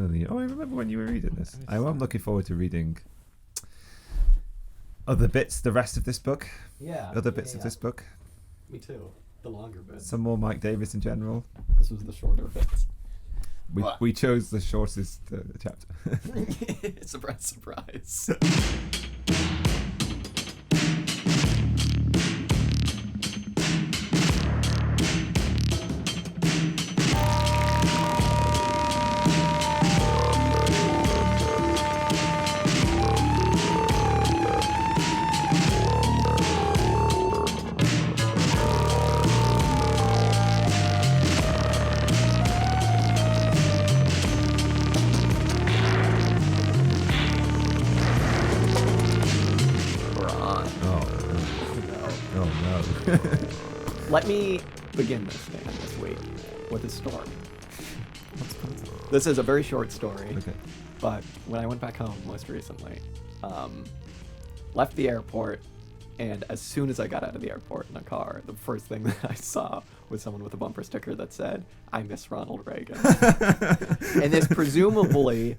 definitely. Oh, I remember when you were reading this. I am looking forward to reading other bits, the rest of this book. Yeah. Other bits of this book. Me too. The longer bits. Some more Mike Davis in general. This was the shorter bits. We chose the shortest chapter. Surprise, surprise. Let me begin this week with a story. This is a very short story, Okay. but when I went back home most recently, left the airport, and as soon as I got out of the airport in a car, the first thing that I saw was someone with a bumper sticker that said, "I miss Ronald Reagan." And this presumably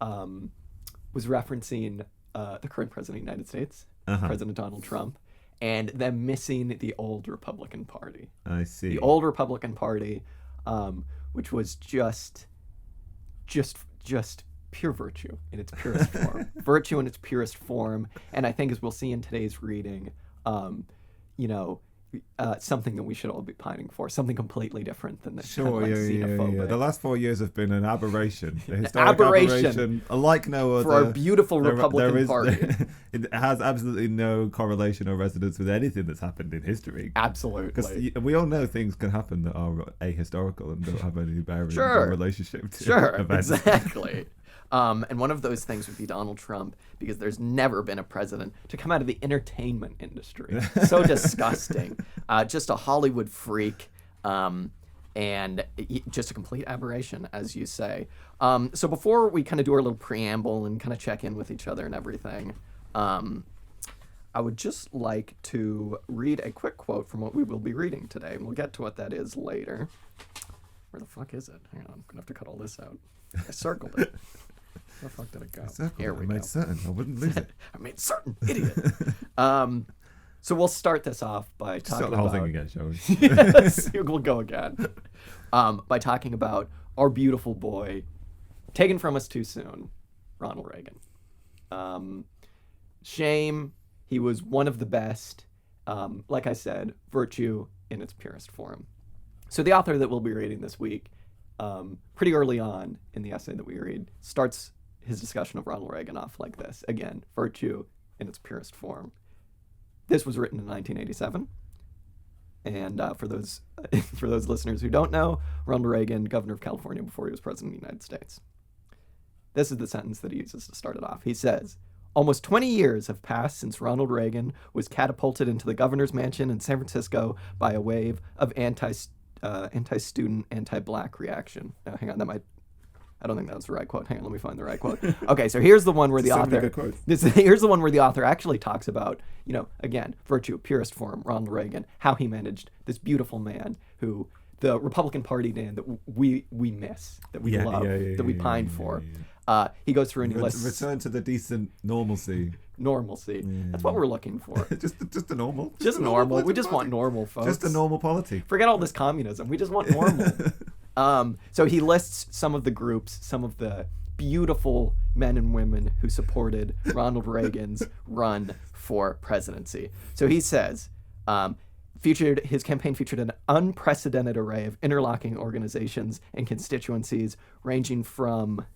was referencing the current president of the United States, President Donald Trump, and them missing the old Republican Party. I see. The old Republican Party, which was just pure virtue in its purest form. Virtue in its purest form. And I think, as we'll see in today's reading, something that we should all be pining for, something completely different than this xenophobic. Yeah. The last 4 years have been an aberration. A historic aberration like no other. For our beautiful Republican Party. It has absolutely no correlation or resonance with anything that's happened in history. Absolutely. Because we all know things can happen that are ahistorical and don't have any bearing or relationship to events. Exactly. And one of those things would be Donald Trump, because there's never been a president to come out of the entertainment industry. So disgusting. Just a Hollywood freak, and just a complete aberration, as you say. So before we kind of do our little preamble and kind of check in with each other and everything, I would just like to read a quick quote from what we will be reading today. And we'll get to what that is later. Where the fuck is it? Hang on, I'm going to have to cut all this out. I circled it. Where the fuck did it go? Here we go. I made certain I wouldn't lose it. I made certain, idiot. So we'll start this off by talking about... the whole thing again, shall we? Yes, we'll go again. By talking about our beautiful boy, taken from us too soon, Ronald Reagan. Shame. He was one of the best. Like I said, virtue in its purest form. So the author that we'll be reading this week, pretty early on in the essay that we read, starts his discussion of Ronald Reagan off like this. Again, virtue in its purest form. This was written in 1987. And for those listeners who don't know, Ronald Reagan, governor of California before he was president of the United States. This is the sentence that he uses to start it off. He says, "Almost 20 years have passed since Ronald Reagan was catapulted into the governor's mansion in San Francisco by a wave of anti-student, anti-black reaction." Hang on, I don't think that was the right quote. Hang on, let me find the right quote. Okay, so here's the one where the author... Here's the one where the author actually talks about, again, virtue, purest form, Ronald Reagan, how he managed this beautiful man who the Republican Party, Dan, that we miss, that we love, that we pine for. He goes through and he lists... Return to the decent normalcy. Normalcy. That's what we're looking for. just a normal. Just normal. We just want normal, folks. Just a normal polity. Forget all this communism. We just want normal. So he lists some of the groups, some of the beautiful men and women who supported Ronald Reagan's run for presidency. So he says, his campaign featured an unprecedented array of interlocking organizations and constituencies ranging from...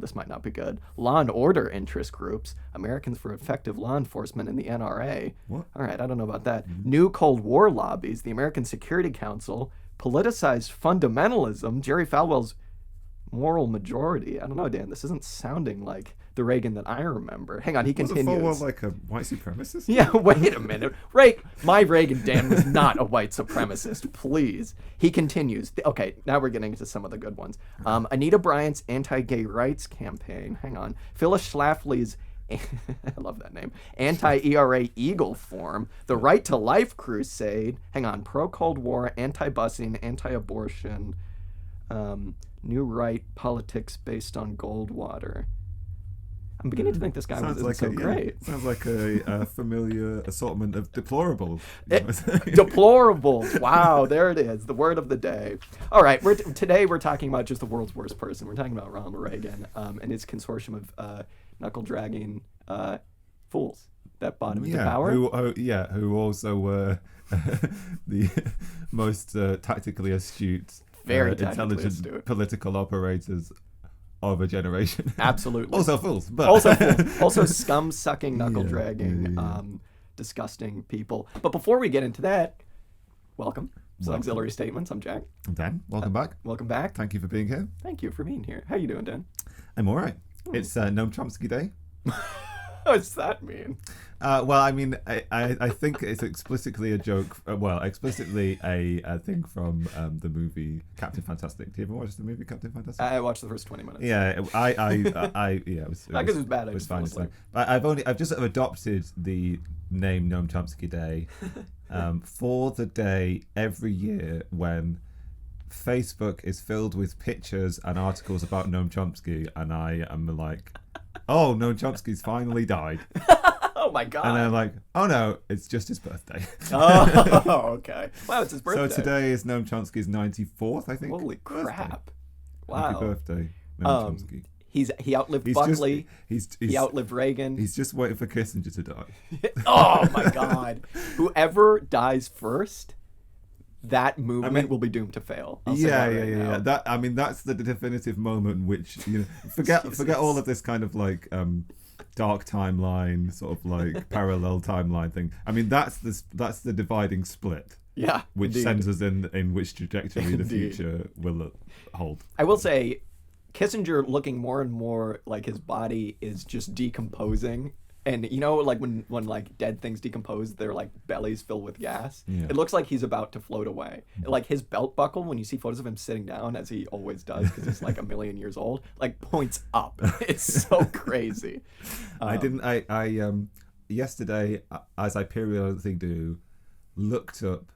this might not be good. Law and order interest groups, Americans for Effective Law Enforcement and the NRA. What? All right, I don't know about that. New Cold War lobbies, the American Security Council, politicized fundamentalism, Jerry Falwell's moral majority. I don't know, Dan, this isn't sounding like the Reagan that I remember. Hang on, he continues. Was Falwell like a white supremacist? Yeah, wait a minute. My Reagan, Dan, was not a white supremacist, please. He continues. Okay, now we're getting into some of the good ones. Anita Bryant's anti-gay rights campaign. Hang on. Phyllis Schlafly's, I love that name, anti-ERA Eagle Forum, the Right to Life Crusade. Hang on. Pro-Cold War, anti-busing, anti-abortion. New right politics based on Goldwater. I'm beginning to think this guy isn't so great. Sounds like a familiar assortment of deplorables. Deplorables. Wow, there it is. The word of the day. All right, today we're talking about just the world's worst person. We're talking about Ronald Reagan and his consortium of knuckle-dragging fools that brought him into power. Who also were the most tactically astute, intelligent political operators of a generation. Absolutely. Also fools, but also scum-sucking, knuckle-dragging, disgusting people. But before we get into that, welcome. Auxiliary Statements. I'm Jack. I'm Dan. Welcome back. Welcome back. Thank you for being here. Thank you for being here. How you doing, Dan? I'm all right. It's Noam Chomsky Day. What does that mean? Well, I mean, I think it's explicitly a joke. Explicitly a thing from the movie Captain Fantastic. Do you ever watch the movie Captain Fantastic? I watched the first 20 minutes. Yeah, it was. Not because it was bad. It was fine. But I've just sort of adopted the name Noam Chomsky Day for the day every year when Facebook is filled with pictures and articles about Noam Chomsky, and I am like, oh, Noam Chomsky's finally died. Oh my God. And I'm like, oh no, it's just his birthday. Oh, okay. Wow, it's his birthday. So today is Noam Chomsky's 94th, I think. Holy crap. Birthday. Wow. Happy birthday, Noam Chomsky. He outlived Buckley. He outlived Reagan. He's just waiting for Kissinger to die. Oh my God. Whoever dies first, that movement will be doomed to fail. Yeah. That's the definitive moment in which, forget all of this kind of like dark timeline, sort of like parallel timeline thing. I mean, that's the dividing split. Yeah, which sends us in which trajectory the future will hold. I will say, Kissinger looking more and more like his body is just decomposing. And like when like dead things decompose, their like bellies fill with gas. Yeah. It looks like he's about to float away. Like his belt buckle, when you see photos of him sitting down, as he always does, because he's like a million years old, like points up. It's so crazy. Yesterday, as I periodically do, looked up,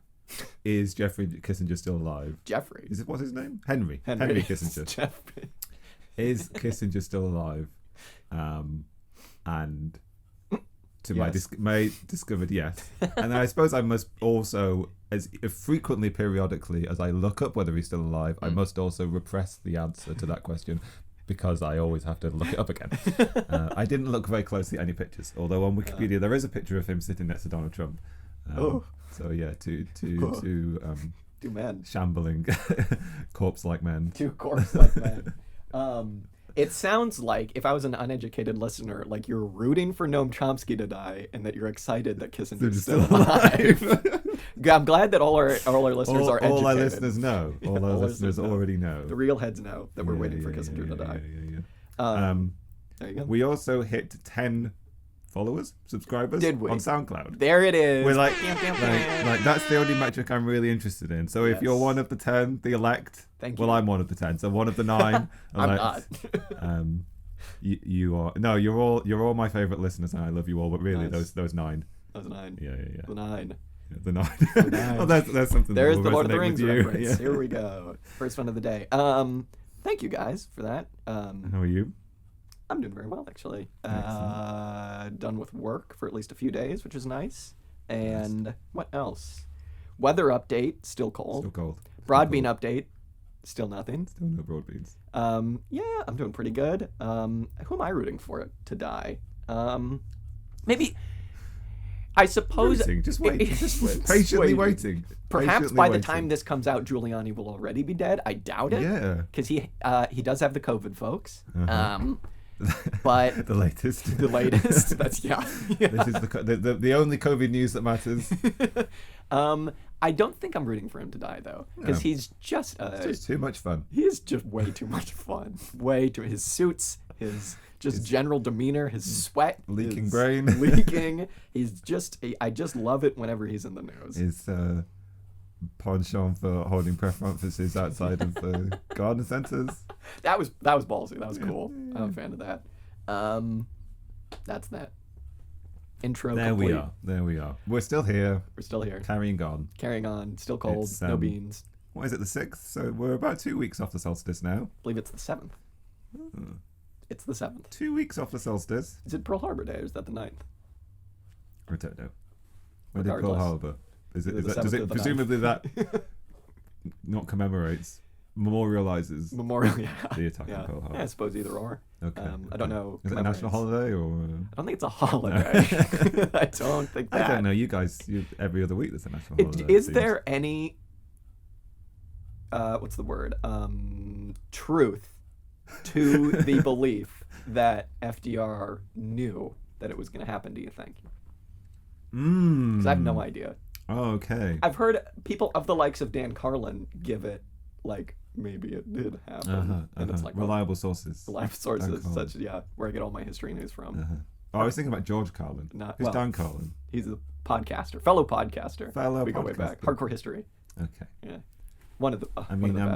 is Jeffrey Kissinger still alive? Jeffrey. What's his name? Henry Kissinger. Jeffrey. Is Kissinger still alive? And to my discovered yes. And I suppose I must also, as frequently periodically as I look up whether he's still alive, I must also repress the answer to that question because I always have to look it up again. I didn't look very closely at any pictures, although on Wikipedia there is a picture of him sitting next to Donald Trump. So yeah, two men shambling corpse-like men. Two corpse-like men. It sounds like, if I was an uneducated listener, like you're rooting for Noam Chomsky to die and that you're excited that Kissinger's still alive. I'm glad that all our listeners are educated. All our listeners know. All our listeners already know. The real heads know that we're waiting for Kissinger to die. There you go. We also hit 10 followers, subscribers. Did we? On SoundCloud. There it is. We're like that's the only metric I'm really interested in. So if you're one of the 10, the elect, thank you. Well, I'm one of the 10. So one of the 9 elect. I'm not. You are. No, you're all my favorite listeners, and I love you all. But really, nice. those 9. Those 9. Yeah. The 9. Yeah, the 9. Well, that's something. There's the Lord of the Rings reference. Yeah. Here we go. First one of the day. Thank you guys for that. How are you? I'm doing very well, actually. Done with work for at least a few days, which is nice. And what else? Weather update, still cold. Still cold. Broadbean update, still nothing. Still no broad beans. Yeah, I'm doing pretty good. Who am I rooting for it to die? Maybe, I suppose... Just wait. Patiently waiting. Perhaps by the time this comes out, Giuliani will already be dead. I doubt it. Yeah. Because he does have the COVID, folks. Uh-huh. But the latest. That's This is the only COVID news that matters. I don't think I'm rooting for him to die though, because he's just it's just too much fun. He's just way too much fun. Way too his suits, his general demeanor, his sweat, leaking brain. I just love it whenever he's in the news. His penchant for holding press conferences outside of the garden centers. That was ballsy. That was cool. I'm a fan of that. That's that. Intro complete. There we are. We're still here. Carrying on. Carrying on. Still cold. No beans. what is it, the 6th? So we're about 2 weeks off the solstice now. I believe it's the 7th. Oh, It's the 7th. 2 weeks off the solstice. Is it Pearl Harbor Day or is that the 9th? I don't know. When did Pearl Regardless. Harbor? Is it? Either Is the that, does 7th or it the presumably that not commemorates, memorializes Memorial, yeah. the attack on Pearl Harbor? Yeah, I suppose either or. Okay. I don't know. Is it a national holiday or? I don't think it's a holiday. I don't think that. I don't know. You guys, every other week there's a national holiday. Is there any, what's the word? Truth to the belief that FDR knew that it was going to happen, do you think? Because I have no idea. Oh, okay. I've heard people of the likes of Dan Carlin give it like maybe it did happen, and it's like reliable sources. reliable sources, such where I get all my history news from. Oh, I was thinking about George Carlin. Who's Dan Carlin? He's a podcaster, fellow podcaster. We go way back. Hardcore history. Okay. Yeah. One of the.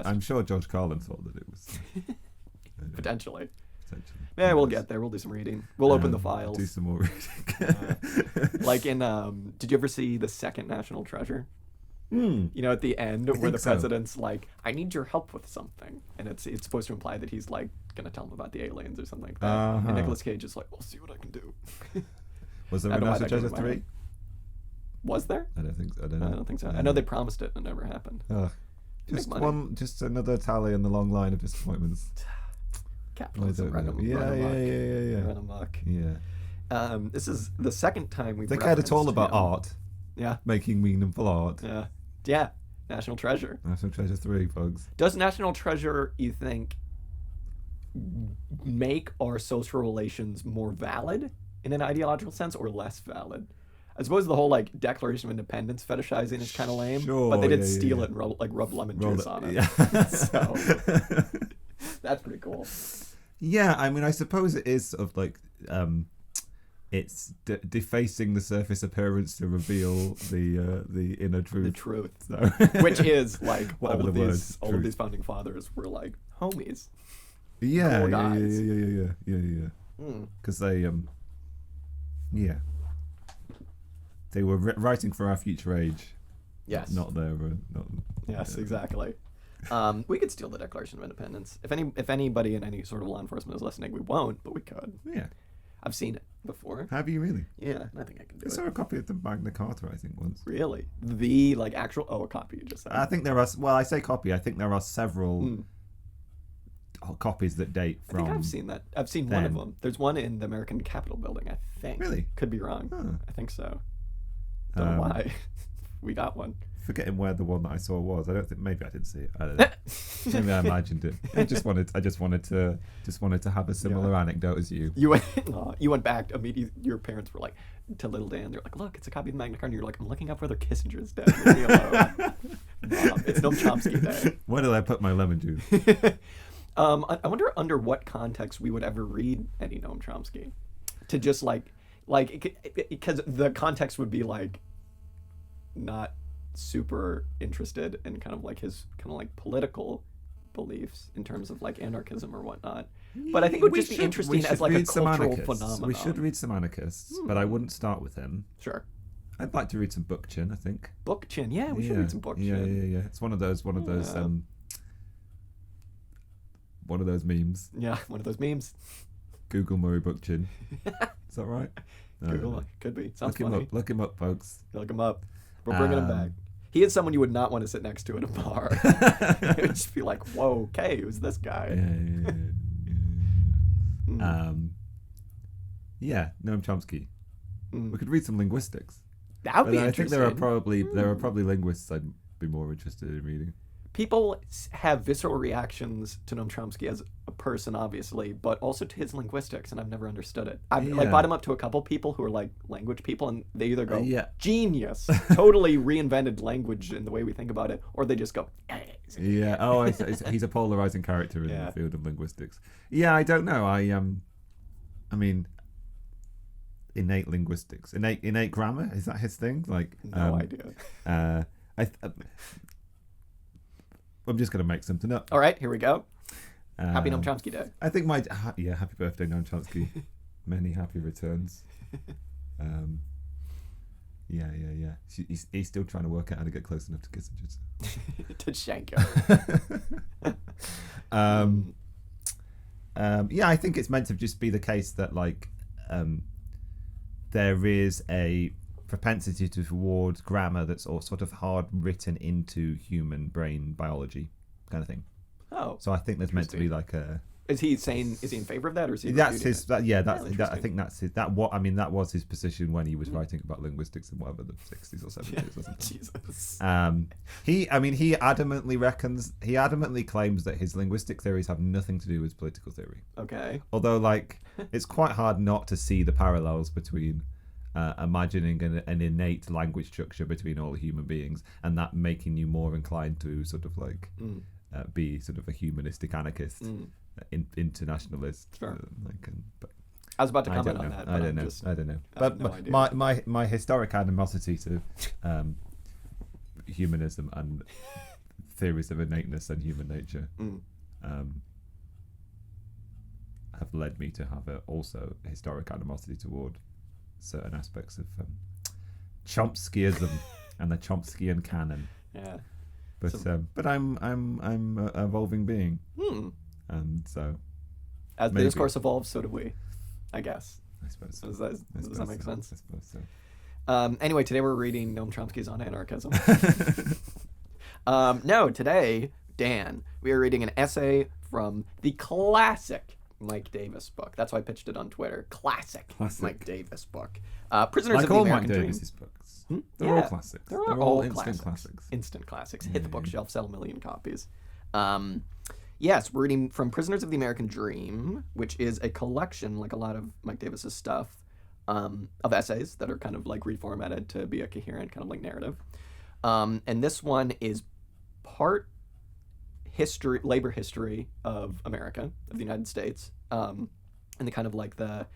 I'm sure George Carlin thought that it was. Potentially. Potentially. Yeah, we'll get there. We'll do some reading. We'll open the files. Do some more reading. Like in, did you ever see The Second National Treasure? You know, at the end where the president's like, "I need your help with something," and it's supposed to imply that he's like gonna tell him about the aliens or something like that. And Nicolas Cage is like, "We'll see what I can do." Was there a National Treasure 3? Was there? I don't think so. I don't think so. I know they promised it and it never happened. Just another tally in the long line of disappointments. Capitalism run amok. Yeah. This is the second time we've. They cared at all about art. Yeah. Making meaningful art. Yeah. Yeah. National Treasure. National Treasure 3, folks. Does National Treasure, you think, make our social relations more valid in an ideological sense or less valid? I suppose the whole like Declaration of Independence fetishizing is kind of lame, but they did steal it and rub lemon juice on it. Yeah. So that's pretty cool. Yeah, I mean, I suppose it is sort of like it's defacing the surface appearance to reveal the inner truth. The truth, so. Which is like all of these founding fathers were like homies. Yeah. Because they they were writing for our future age. Yes. Not their. Yes, exactly. We could steal the Declaration of Independence. If anybody in any sort of law enforcement is listening, we won't, but we could. Yeah. I've seen it before. Have you really? Yeah, I think I can do it. I saw a copy of the Magna Carta, I think, once. Really? The like actual a copy you just said. I think there are. Well, I say copy. I think there are several copies that date from. I think I've seen that. I've seen one of them. There's one in the American Capitol building, I think. Really? Could be wrong. Huh. I think so. Don't know why. We got one. Forgetting where the one that I saw was. I don't think. Maybe I didn't see it. I don't know. Maybe I imagined it. I just wanted to have a similar anecdote as you. You went back immediately. Your parents were like to little Dan. They're like, "Look, it's a copy of the Magna Carta." And you're like, "I'm looking up whether Kissinger's dead. Leave me alone." It's Noam Chomsky Day. Where did I put my lemon juice? I wonder under what context we would ever read any Noam Chomsky. To just like because the context would be like not super interested in kind of like his kind of like political beliefs in terms of like anarchism or whatnot. But I think it would just be interesting as like a cultural phenomenon. We should read some anarchists, but I wouldn't start with him. Sure. I'd like to read some Bookchin, I think. Bookchin, yeah, we should read some Bookchin. Yeah. It's one of those memes. Yeah, one of those memes. Google Murray Bookchin. Is that right? Google, could be. Sounds funny. Look him up, folks. Look him up. We're bringing him back. He is someone you would not want to sit next to at a bar. It would just be like, whoa, okay, who's this guy? Yeah, Noam Chomsky. We could read some linguistics. That would be interesting. I think there are probably linguists I'd be more interested in reading. People have visceral reactions to Noam Chomsky as a person, obviously, but also to his linguistics, and I've never understood it. I've like brought him up to a couple people who are like language people, and they either go, genius, totally reinvented language in the way we think about it, or they just go, yeah. Oh, he's a polarizing character in the field of linguistics. Yeah, I don't know. I mean, innate linguistics, innate grammar, is that his thing? Like, no idea. I'm just going to make something up. All right, here we go. Happy Noam Chomsky Day. I think happy birthday, Noam Chomsky. Many happy returns. Yeah. He's still trying to work out how to get close enough to Kissinger. To shank him. Yeah, I think it's meant to just be the case that like there is a propensity towards grammar that's all sort of hard written into human brain biology kind of thing. Oh. So I think there's meant to be like a. Is he in favor of that, or is he? That's his. it? I think that's his. That was his position when he was writing about linguistics in whatever the 60s or 70s or something. Jesus. He adamantly claims that his linguistic theories have nothing to do with political theory. Okay. Although, like, it's quite hard not to see the parallels between imagining an innate language structure between all human beings, and that making you more inclined to sort of like be sort of a humanistic anarchist. Internationalist. Sure. But I was about to comment on that. I don't know. But no idea. my historic animosity to humanism and theories of innateness and human nature have led me to have also historic animosity toward certain aspects of Chomskyism and the Chomskyan canon. Yeah. But I'm an evolving being. And so, as the discourse evolves, so do we, I guess. I suppose so. Does that make sense? I suppose so. Anyway, today we're reading Noam Chomsky's On Anarchism. No, today, Dan, we are reading an essay from the classic Mike Davis book. That's why I pitched it on Twitter. Classic. Mike Davis book. Prisoners of the American Dream. Davis's books. They're all classics. They're all instant classics. Instant classics. Hit the bookshelf, sell 1 million copies. Yes, we're reading from Prisoners of the American Dream, which is a collection, like a lot of Mike Davis's stuff, of essays that are kind of like reformatted to be a coherent kind of like narrative. And this one is part history, labor history of America, of the United States, and the kind of like the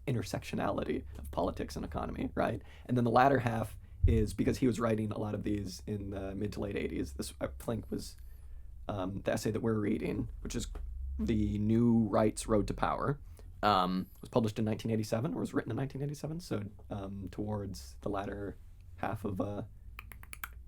intersectionality of politics and economy, right? And then the latter half is because he was writing a lot of these in the mid to late 80s. This, I think, was the essay that we're reading, which is The New Right's Road to Power, was published in 1987, or was written in 1987, so towards the latter half of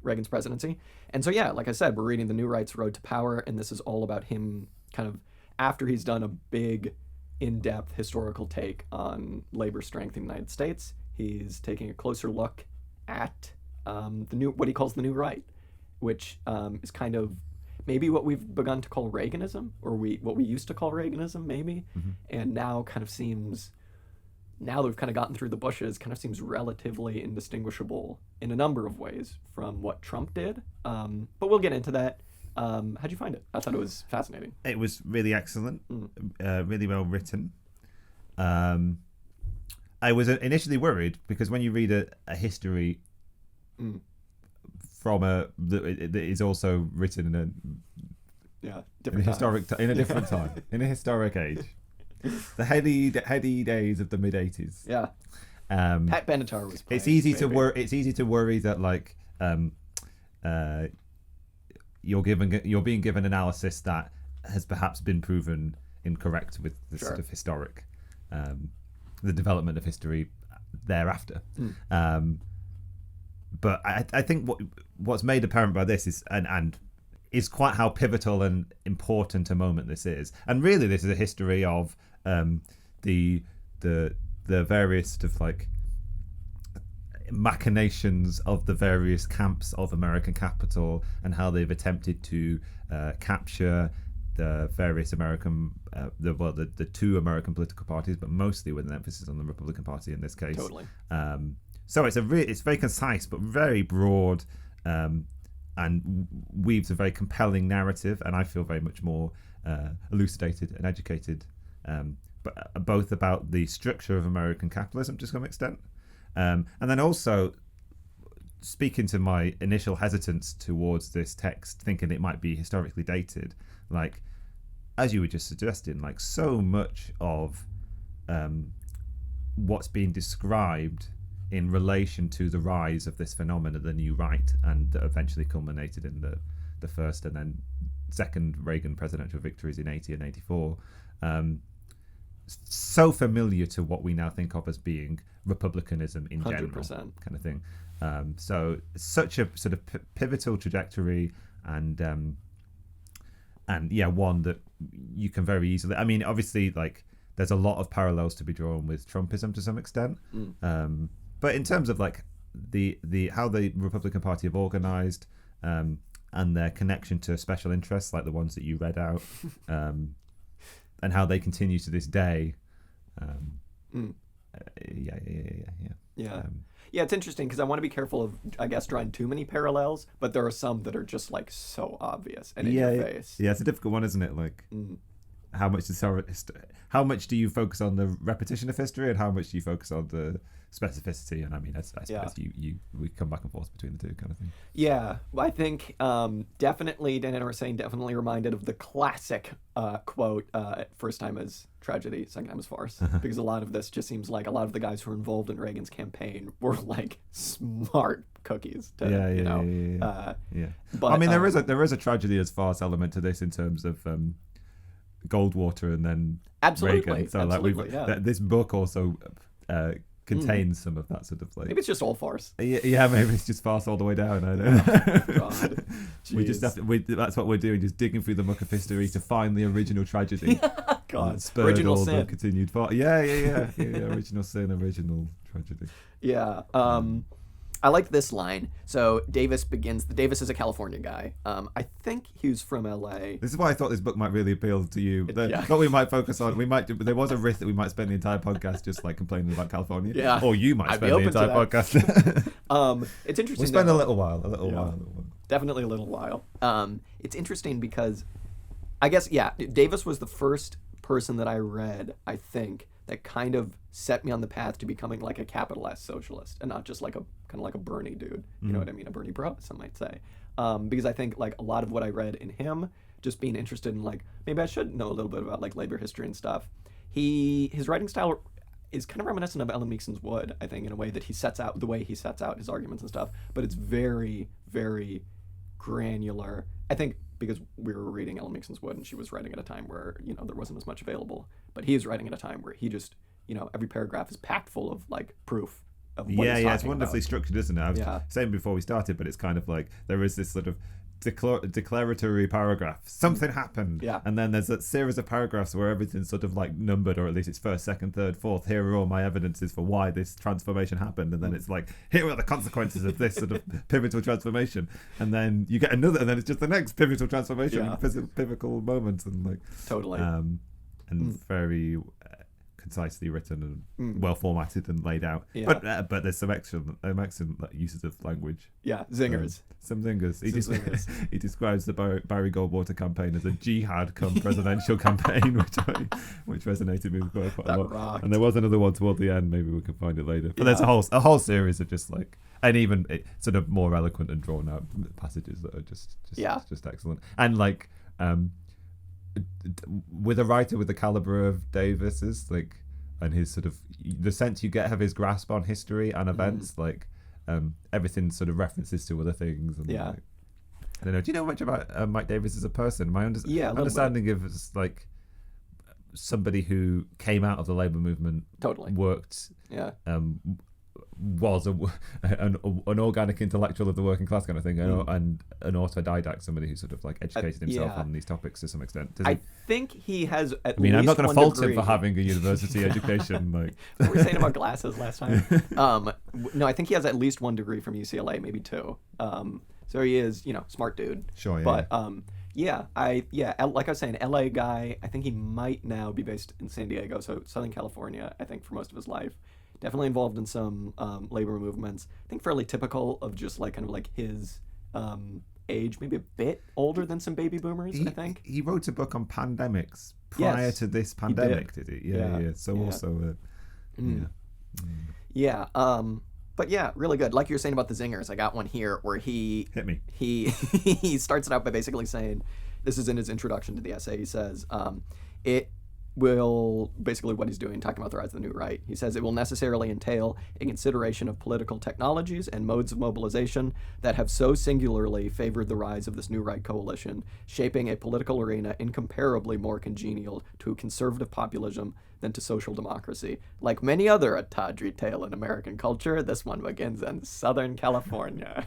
Reagan's presidency. And so, yeah, like I said, we're reading The New Right's Road to Power, and this is all about him kind of, after he's done a big, in-depth historical take on labor strength in the United States, he's taking a closer look at what he calls the New Right, which is kind of maybe what we've begun to call Reaganism, or what we used to call Reaganism, maybe, and now kind of seems, now that we've kind of gotten through the bushes, kind of seems relatively indistinguishable in a number of ways from what Trump did. But we'll get into that. How'd you find it? I thought it was fascinating. It was really excellent, really well written. I was initially worried because when you read a history from that is also written in a different time, in a historic age, the heady days of the mid 80s. Yeah. Pat Benatar was playing, it's easy to worry that like you're being given analysis that has perhaps been proven incorrect with the sort of historic the development of history thereafter. But I think what's made apparent by this is and is quite how pivotal and important a moment this is. And really, this is a history of the various sort of like machinations of the various camps of American capital and how they've attempted to capture the various American, the two American political parties, but mostly with an emphasis on the Republican Party in this case. Totally. So it's very concise but very broad, and weaves a very compelling narrative, and I feel very much more elucidated and educated, but both about the structure of American capitalism to some extent, and then also speaking to my initial hesitance towards this text, thinking it might be historically dated, like as you were just suggesting, like so much of what's being described in relation to the rise of this phenomenon, the New Right, and that eventually culminated in the first and then second Reagan presidential victories in 80 and 84, so familiar to what we now think of as being republicanism in general, 100%. kind of thing. So such a sort of pivotal trajectory, and yeah, one that you can very easily. I mean, obviously, like there's a lot of parallels to be drawn with Trumpism to some extent, but in terms of like the how the Republican Party have organized, and their connection to special interests like the ones that you read out, and how they continue to this day. Yeah, it's interesting because I want to be careful of, I guess, drawing too many parallels, but there are some that are just like so obvious and in your face. Yeah, it's a difficult one, isn't it? Like, how much do you focus on the repetition of history, and how much do you focus on the specificity? And I mean, I suppose we come back and forth between the two, kind of thing. Yeah, I think definitely, Dan and I were saying, definitely reminded of the classic quote, first time as tragedy, second time as farce. Because a lot of this just seems like a lot of the guys who were involved in Reagan's campaign were like smart cookies. But I mean, there is a tragedy as farce element to this in terms of Goldwater and then Reagan. So like this book also contains some of that sort of like. Maybe it's just all farce. Yeah, maybe it's just farce all the way down. I don't know. God. We just have to. That's what we're doing, just digging through the muck of history to find the original tragedy. God, original sin. The continued farce. Yeah. Original sin, original tragedy. Yeah. I like this line. So Davis is a California guy. I think he was from LA. This is why I thought this book might really appeal to you. What we might focus on, there was a risk that we might spend the entire podcast just like complaining about California. Yeah. Or you might spend the entire podcast. It's interesting. We'll spend a little while. Definitely a little while. It's interesting because I guess, Davis was the first person that I read, I think, that kind of set me on the path to becoming like a capital S socialist and not just like a kind of like a Bernie dude. You know what I mean? A Bernie bro, some might say. Because I think like a lot of what I read in him, just being interested in like, maybe I should know a little bit about like labor history and stuff. His writing style is kind of reminiscent of Ellen Meakson's Wood, I think, in a way that he sets out his arguments and stuff, but it's very, very granular. I think because we were reading Ellen Meakson's Wood and she was writing at a time where, there wasn't as much available, but he is writing at a time where he just, every paragraph is packed full of like proof of what he's talking it's wonderfully about. Structured, isn't it? I was saying before we started, but it's kind of like there is this sort of declaratory paragraph. Something happened. Yeah. And then there's a series of paragraphs where everything's sort of like numbered, or at least it's first, second, third, fourth. Here are all my evidences for why this transformation happened. And then it's like, here are the consequences of this sort of pivotal transformation. And then you get another, and then it's just the next pivotal transformation, pivotal moments, and like totally. And very concisely written and well formatted and laid out. But there's some excellent uses of language. Yeah, zingers. Some zingers. He describes the Barry Goldwater campaign as a jihad come presidential campaign, which resonated with me quite a lot. Rocked. And there was another one toward the end. Maybe we can find it later. But there's a whole series of just like, and even sort of more eloquent and drawn out passages that are just excellent. And like with a writer with the caliber of Davis's, like, and his sort of the sense you get of his grasp on history and events, like everything sort of references to other things. And like, I don't know. Do you know much about Mike Davis as a person? My understanding of is like somebody who came out of the labor movement, worked, was an organic intellectual of the working class kind of thing, and an autodidact, somebody who sort of like educated himself on these topics to some extent. I think he has at least I mean, I'm not going to fault degree. him for having a university education. Like what were we saying about glasses last time? No, I think he has at least 1 degree from UCLA, maybe 2. So he is, smart dude. Sure, yeah. But like I was saying, LA guy. I think he might now be based in San Diego, so Southern California, I think, for most of his life. Definitely involved in some labor movements. I think fairly typical of just like kind of like his age, maybe a bit older than some baby boomers, I think. He wrote a book on pandemics prior to this pandemic, did he? Yeah. So also, but yeah, really good. Like you were saying about the zingers, I got one here where he hit me. He starts it out by basically saying, this is in his introduction to the essay. He says, will basically what he's doing, talking about the rise of the new right. He says it will necessarily entail a consideration of political technologies and modes of mobilization that have so singularly favored the rise of this new right coalition, shaping a political arena incomparably more congenial to conservative populism than to social democracy. Like many other a tawdry tale in American culture, this one begins in Southern California.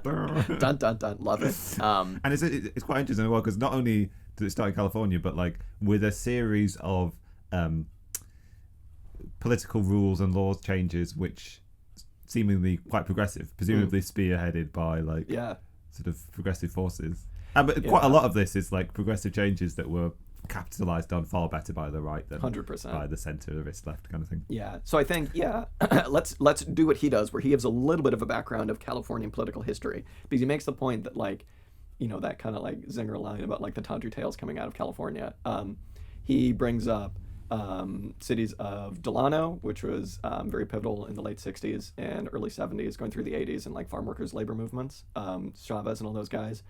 Dun dun dun, love it. And it's quite interesting as well, because not only did it start in California, but like with a series of political rules and laws changes, which seemingly quite progressive, presumably spearheaded by like sort of progressive forces. But quite a lot of this is like progressive changes that were capitalized on far better by the right than 100%. by the centrist left kind of thing. Yeah. So I think, let's do what he does, where he gives a little bit of a background of Californian political history, because he makes the point that like, you know, that kind of like zinger line about like the tawdry tales coming out of California. He brings up cities of Delano, which was very pivotal in the late 60s and early 70s, going through the 80s and like farm workers labor movements, Chavez and all those guys.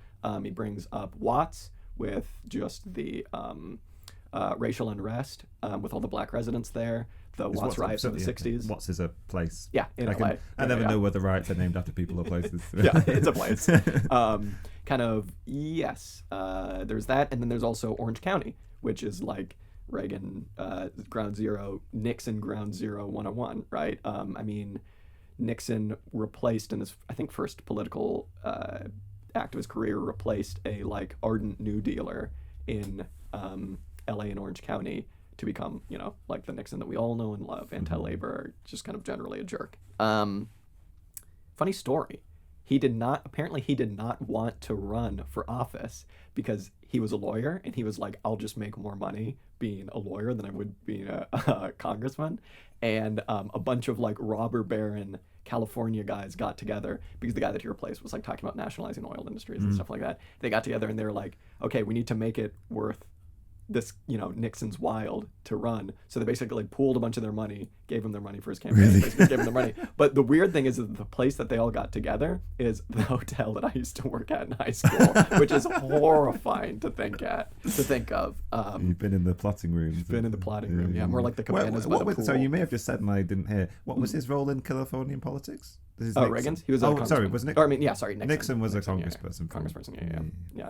He brings up Watts with just the racial unrest with all the black residents there, the Watts riots in the 60s. Watts is a place. Yeah, in LA. I never know whether riots are named after people or places. Yeah, it's a place. There's that, and then there's also Orange County, which is like Reagan ground zero, Nixon ground zero 101, right? I mean, Nixon replaced in his, I think, first political act of his career, replaced a like ardent New Dealer in LA and Orange County to become, you know, like the Nixon that we all know and love, anti-labor, just kind of generally a jerk. Funny story. He did not want to run for office because he was a lawyer, and he was like, I'll just make more money being a lawyer than I would being a congressman. And a bunch of like robber baron California guys got together, because the guy that he replaced was like talking about nationalizing oil industries and stuff like that. They got together and they were like, okay, we need to make it worth this, you know, Nixon's wild to run. So they basically pooled a bunch of their money, gave him their money for his campaign, basically gave him their money. But the weird thing is that the place that they all got together is the hotel that I used to work at in high school, which is horrifying to think of. You've been in the plotting room. Been in the plotting room, yeah. More like the cabanas by the pool. So you may have just said and I didn't hear. What was his role in Californian politics? Reagan's? He was a congressman. Sorry, was Nixon? Nixon was a congressperson. Congressperson, yeah.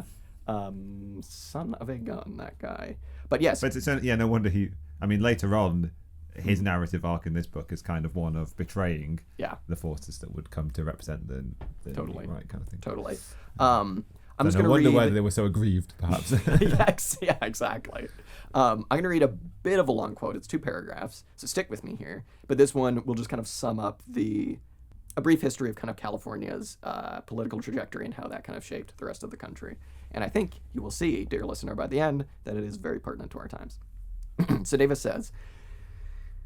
Son of a gun, that guy. But yes. But it's, no wonder later on, his narrative arc in this book is kind of one of betraying the forces that would come to represent the totally right kind of thing. Totally. I'm just going to wonder why they were so aggrieved, perhaps. yeah, exactly. I'm going to read a bit of a long quote. It's 2 paragraphs, so stick with me here. But this one will just kind of sum up a brief history of kind of California's political trajectory and how that kind of shaped the rest of the country. And I think you will see, dear listener, by the end, that it is very pertinent to our times. So Davis says,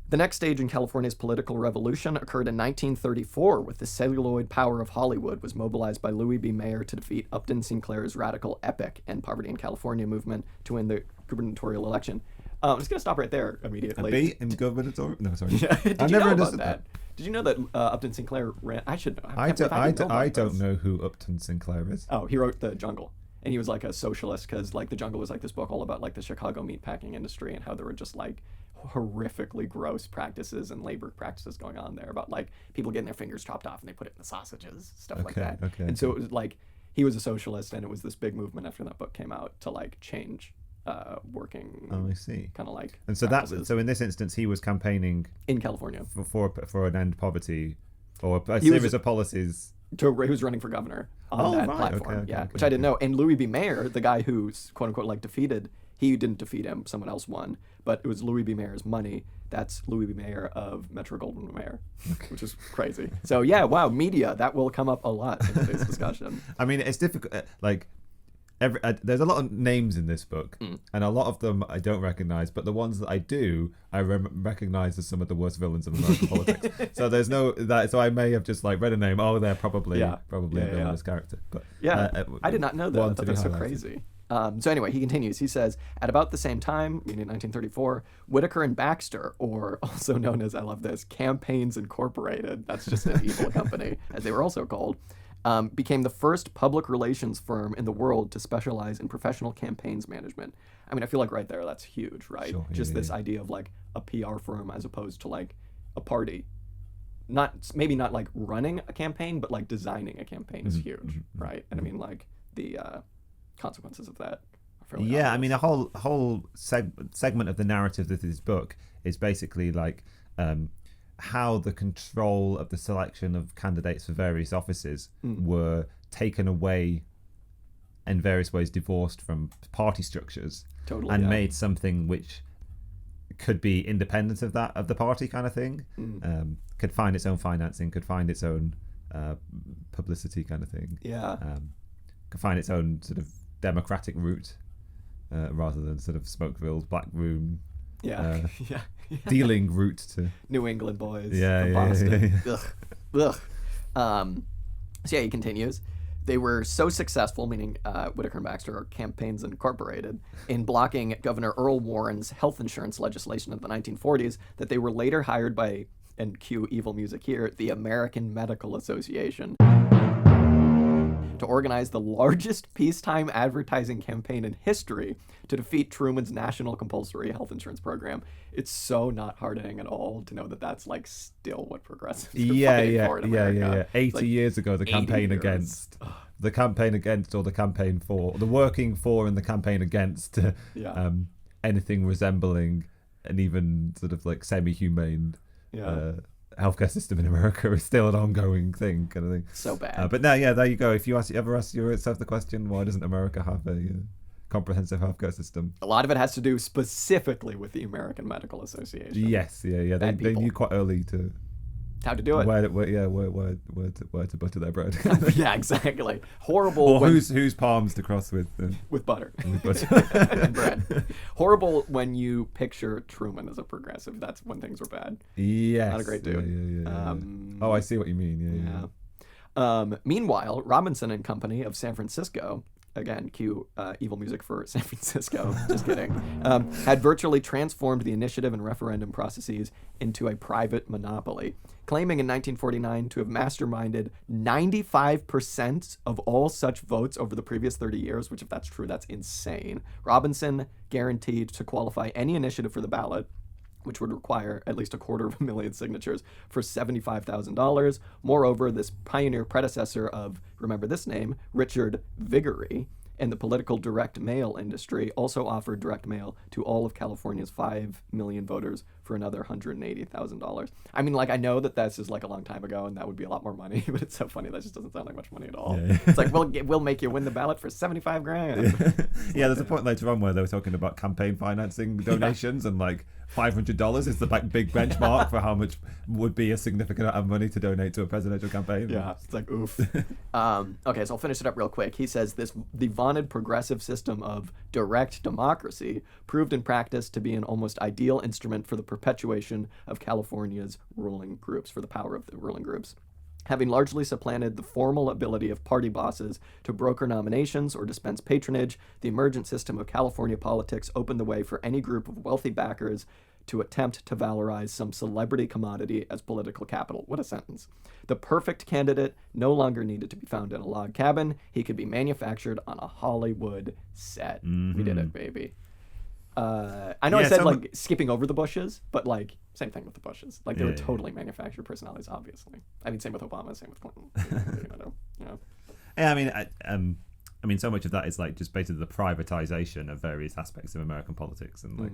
the next stage in California's political revolution occurred in 1934, with the celluloid power of Hollywood was mobilized by Louis B. Mayer to defeat Upton Sinclair's radical EPIC and Poverty in California movement to win the gubernatorial election. I'm just going to stop right there immediately. A B in gubernatorial? No, sorry. Did you know about that? Did you know that Upton Sinclair ran? I should know. I don't know who Upton Sinclair is. Oh, he wrote The Jungle. And he was like a socialist, because like The Jungle was like this book all about like the Chicago meatpacking industry and how there were just like horrifically gross practices and labor practices going on there, about like people getting their fingers chopped off and they put it in the sausages, stuff like that. And so it was like he was a socialist, and it was this big movement after that book came out to like change working. Oh, I see. Kind of like. And so so in this instance, he was campaigning in California for an end popoverty, or a series of policies. He was running for governor on that platform, which I didn't know. And Louis B. Mayer, the guy who's quote unquote like defeated, he didn't defeat him, someone else won, but it was Louis B. Mayer's money. That's Louis B. Mayer of Metro-Goldwyn-Mayer, which is crazy. So yeah, wow, media, that will come up a lot in today's discussion. I mean, it's difficult, there's a lot of names in this book, and a lot of them I don't recognize, but the ones that I do, I recognize as some of the worst villains of American politics. So there's so I may have just like read a name. Oh, they're probably a villainous character. But I did not know that. I thought that's so crazy. So anyway, he continues. He says, at about the same time, meaning 1934, Whitaker and Baxter, or also known as, I love this, Campaigns Incorporated, that's just an evil company, as they were also called, became the first public relations firm in the world to specialize in professional campaigns management. I mean, I feel like right there, that's huge, right? Sure, Just this idea of like a PR firm as opposed to like a party. Maybe not like running a campaign, but like designing a campaign is huge, right? And I mean, like the consequences of that are fairly Yeah, obvious. I mean, a whole segment of the narrative of this book is basically like how the control of the selection of candidates for various offices were taken away in various ways, divorced from party structures, Totally, and yeah. made something which could be independent of that, of the party kind of thing, could find its own financing, could find its own publicity kind of thing, Yeah. could find its own sort of democratic route, rather than sort of smoke-filled black room Yeah. Yeah. dealing route to New England boys Yeah, from yeah, Boston. yeah, Ugh. Ugh. So yeah, he continues. They were so successful, meaning Whitaker and Baxter are Campaigns Incorporated, in blocking Governor Earl Warren's health insurance legislation of the 1940s that they were later hired by, and cue evil music here, the American Medical Association, to organize the largest peacetime advertising campaign in history to defeat Truman's national compulsory health insurance program. It's so not hard-hitting at all to know that that's like still what progressives are fighting for in America. 80 like years ago, the 80 campaign years. against, the campaign against, or the campaign for, the working for and the campaign against Yeah. anything resembling an even sort of like semi-humane Yeah. healthcare system in America is still an ongoing thing, kind of thing. So bad. But now, yeah, there you go. If you ever ask yourself the question, why doesn't America have a comprehensive healthcare system? A lot of it has to do specifically with the American Medical Association. Yes, yeah. They people. knew quite early to How to do it. where to butter their bread. Yeah, exactly. Horrible Or when, whose palms to cross with butter butter. and bread. Horrible when you picture Truman as a progressive. That's when things were bad. Yes. Not a great dude. Yeah. Oh, I see what you mean. Yeah. Meanwhile, Robinson and Company of San Francisco, again, cue evil music for San Francisco, just kidding, had virtually transformed the initiative and referendum processes into a private monopoly, claiming in 1949 to have masterminded 95% of all such votes over the previous 30 years, which if that's true, that's insane. Robinson guaranteed to qualify any initiative for the ballot, which would require at least 250,000 signatures for $75,000. Moreover, this pioneer predecessor of, remember this name, Richard Viguerie, in the political direct mail industry, also offered direct mail to all of California's 5 million voters for another $180,000. I mean, like, I know that this is like a long time ago and that would be a lot more money, but it's so funny. That just doesn't sound like much money at all. Yeah. It's like, we'll make you win the ballot for 75 grand. Yeah, there's a point later on where they were talking about campaign financing donations and like $500 is the big benchmark for how much would be a significant amount of money to donate to a presidential campaign. Yeah, it's like, oof. Okay, so I'll finish it up real quick. He says the vaunted progressive system of direct democracy proved in practice to be an almost ideal instrument for the perpetuation of California's ruling groups, for the power of the ruling groups. Having largely supplanted the formal ability of party bosses to broker nominations or dispense patronage, the emergent system of California politics opened the way for any group of wealthy backers to attempt to valorize some celebrity commodity as political capital. What a sentence. The perfect candidate no longer needed to be found in a log cabin. He could be manufactured on a Hollywood set. We did it, baby. I know I said like skipping over the Bushes, but like same thing with the Bushes. Like they were totally manufactured personalities, obviously. I mean, same with Obama, same with Clinton. Yeah, I mean, so much of that is like just basically the privatization of various aspects of American politics and like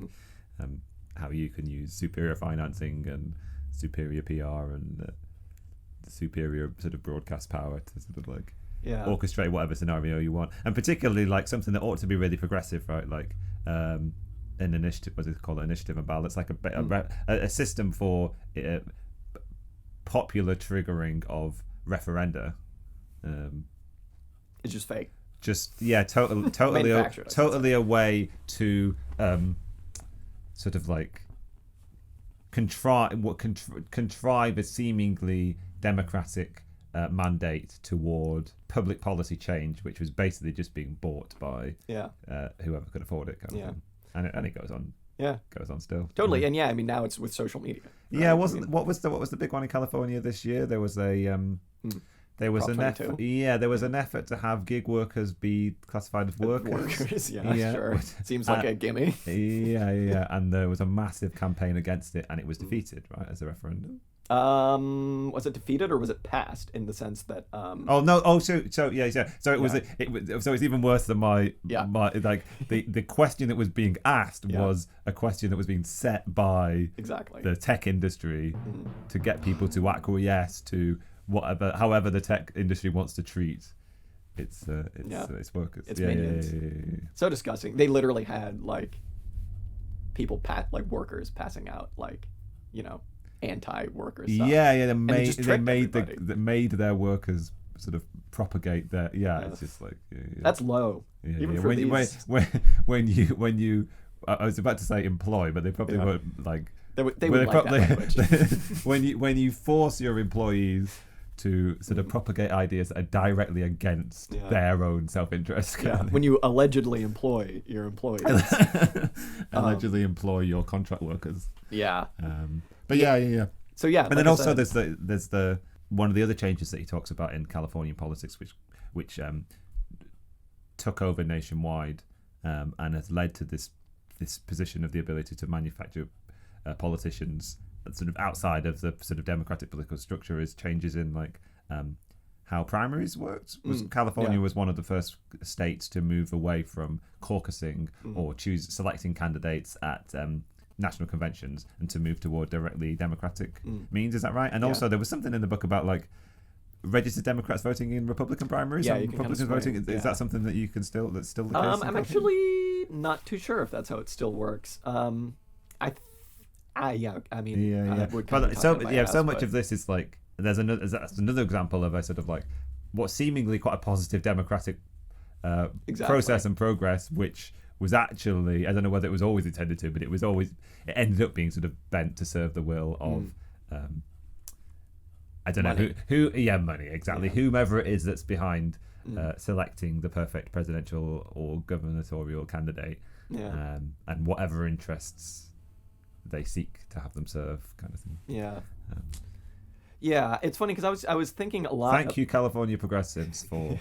how you can use superior financing and superior PR and superior sort of broadcast power to sort of like orchestrate whatever scenario you want, and particularly like something that ought to be really progressive, right? Like an initiative, what do they call it? Initiative and ballots, like a system for popular triggering of referenda. It's just fake. Just totally a way to sort of like contrive a seemingly democratic mandate toward public policy change, which was basically just being bought by whoever could afford it, kind of thing. And it goes on. Yeah, goes on still. Totally, and I mean now it's with social media. Right? Yeah, what was the big one in California this year? There was a there was Prop an effort. 22. Yeah, there was an effort to have gig workers be classified as workers. Yeah, sure. Seems like a gimme. Yeah, and there was a massive campaign against it, and it was defeated, right, as a referendum. Was it defeated or was it passed in the sense that Oh no! Oh, so yeah. So it was. So it's even worse than my like the question that was being asked was a question that was being set by the tech industry to get people to acquiesce to however the tech industry wants to treat its workers. Its minions. Yeah. So disgusting. They literally had like people workers passing out anti-worker stuff. Yeah. They made their workers sort of propagate their. It's just like that's low. Even for when you I was about to say employ, but they probably weren't like. They would like that language. when you force your employees to sort of propagate ideas that are directly against their own self-interest. When you allegedly employ your employees. Allegedly employ your contract workers. Yeah. But yeah. So yeah. And then also there's the one of the other changes that he talks about in Californian politics, which took over nationwide and has led to this position of the ability to manufacture politicians sort of outside of the sort of democratic political structure, is changes in how primaries worked. California was one of the first states to move away from caucusing or selecting candidates at national conventions and to move toward directly democratic means. Is that right? And also there was something in the book about registered Democrats voting in Republican primaries. Yeah, you can Republicans voting. Is that something that you can that's still the case? I'm actually not too sure if that's how it still works. I would so much of this is like that's another example of a sort of like what seemingly quite a positive democratic process and progress, which was actually, I don't know whether it was always intended to, but it ended up being sort of bent to serve the will of I don't know who money exactly, whomever it is that's behind selecting the perfect presidential or gubernatorial candidate, and whatever interests they seek to have them serve, kind of thing. It's funny because I was thinking a lot. Thank you, California progressives, for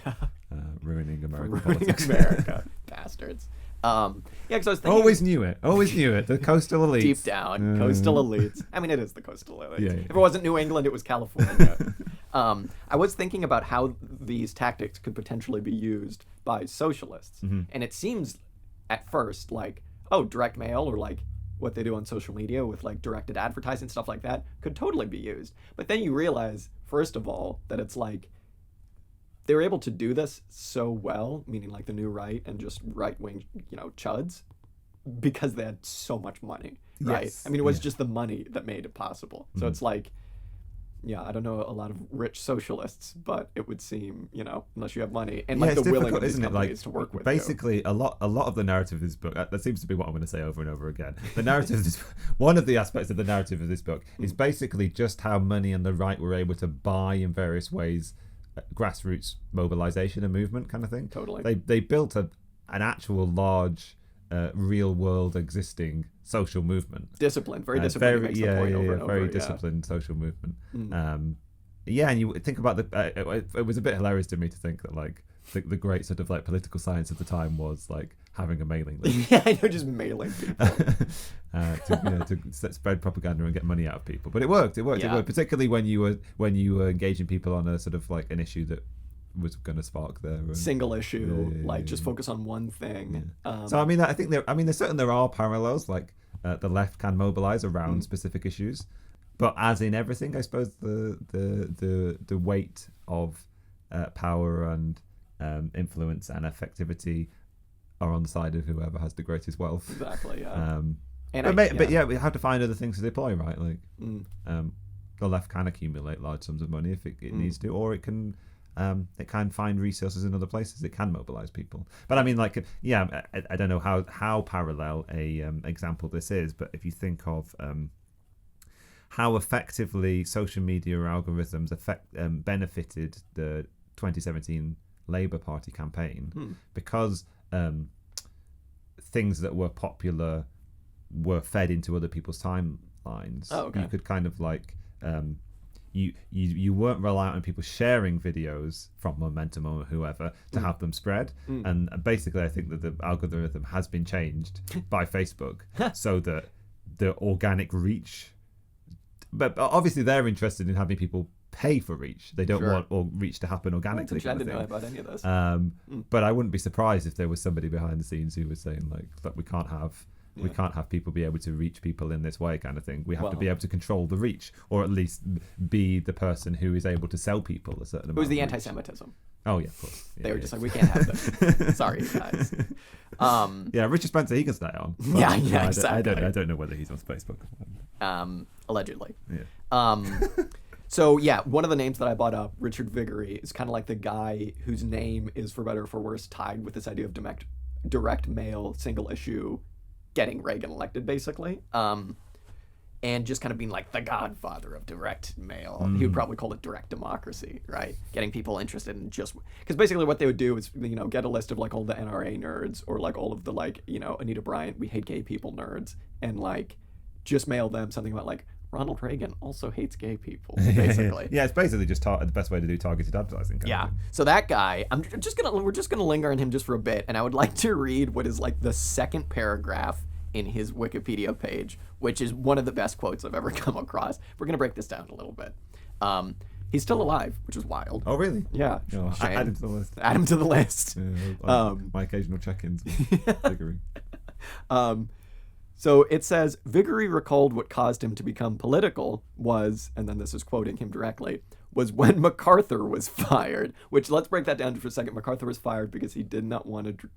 ruining American politics. America, bastards. Because I was thinking. Always knew it. The coastal elites. Deep down, coastal elites. I mean, it is the coastal elites. Yeah. If it wasn't New England, it was California. I was thinking about how these tactics could potentially be used by socialists, and it seems at first like, direct mail or like what they do on social media with like directed advertising, stuff like that, could totally be used. But then you realize, first of all, that it's like they were able to do this so well, meaning like the new right and just right-wing, chuds, because they had so much money, right? Yes. I mean, it was just the money that made it possible. So it's like, I don't know a lot of rich socialists, but it would seem, unless you have money and the willing of these companies to work with basically, a lot of the narrative of this book, that seems to be what I'm going to say over and over again. The narrative one of the aspects of the narrative of this book is basically just how money and the right were able to buy in various ways grassroots mobilization and movement, kind of thing. Totally. They built an actual large real world existing social movement. Disciplined, very disciplined. Very disciplined social movement. And you think about it was a bit hilarious to me to think that like the great sort of like political science of the time was like having a mailing list. Just mailing people to spread propaganda and get money out of people. But it worked. It worked, particularly when you were engaging people on a sort of like an issue that was going to spark their single issue, just focus on one thing. So I mean, I think there are parallels. Like the left can mobilize around specific issues, but as in everything, I suppose the weight of power and influence and effectivity are on the side of whoever has the greatest wealth. Exactly. But we have to find other things to deploy, right? Like the left can accumulate large sums of money if it needs to, or it can find resources in other places. It can mobilize people. But I mean, like, I don't know how parallel a example this is, but if you think of how effectively social media algorithms benefited the 2017 Labour Party campaign, because things that were popular were fed into other people's timelines. Oh, okay. You could kind of like you weren't reliant on people sharing videos from Momentum or whoever to have them spread. And basically, I think that the algorithm has been changed by Facebook so that the organic reach. But obviously, they're interested in having people pay for reach. They don't want or reach to happen organically. I didn't know about any of this. But I wouldn't be surprised if there was somebody behind the scenes who was saying like that we can't have people be able to reach people in this way, kind of thing. We have to be able to control the reach, or at least be the person who is able to sell people a certain amount. It was the of reach. anti-Semitism. Oh yeah, of course. Yeah, they were just like, we can't have this. Sorry, guys. Richard Spencer, he can stay on. Exactly. I don't know whether he's on Facebook. Allegedly. Yeah. So yeah, one of the names that I brought up, Richard Viguerie, is kind of like the guy whose name is, for better or for worse, tied with this idea of direct mail, single issue, getting Reagan elected, basically. And just kind of being like the godfather of direct mail. He would probably call it direct democracy, right? Getting people interested in just... Because basically what they would do is, get a list of like all the NRA nerds or like all of the like, Anita Bryant, we hate gay people nerds, and like just mail them something about like, Ronald Reagan also hates gay people, basically. Yeah, it's basically just the best way to do targeted advertising. Yeah. So that guy, we're just gonna linger on him just for a bit, and I would like to read what is like the second paragraph in his Wikipedia page, which is one of the best quotes I've ever come across. We're gonna break this down a little bit. He's still alive, which is wild. Oh, really? Yeah. No, add him to the list. Add him to the list. My occasional check-ins. So it says, Viguerie recalled what caused him to become political was, and then this is quoting him directly, was when MacArthur was fired, which let's break that down for a second. MacArthur was fired because he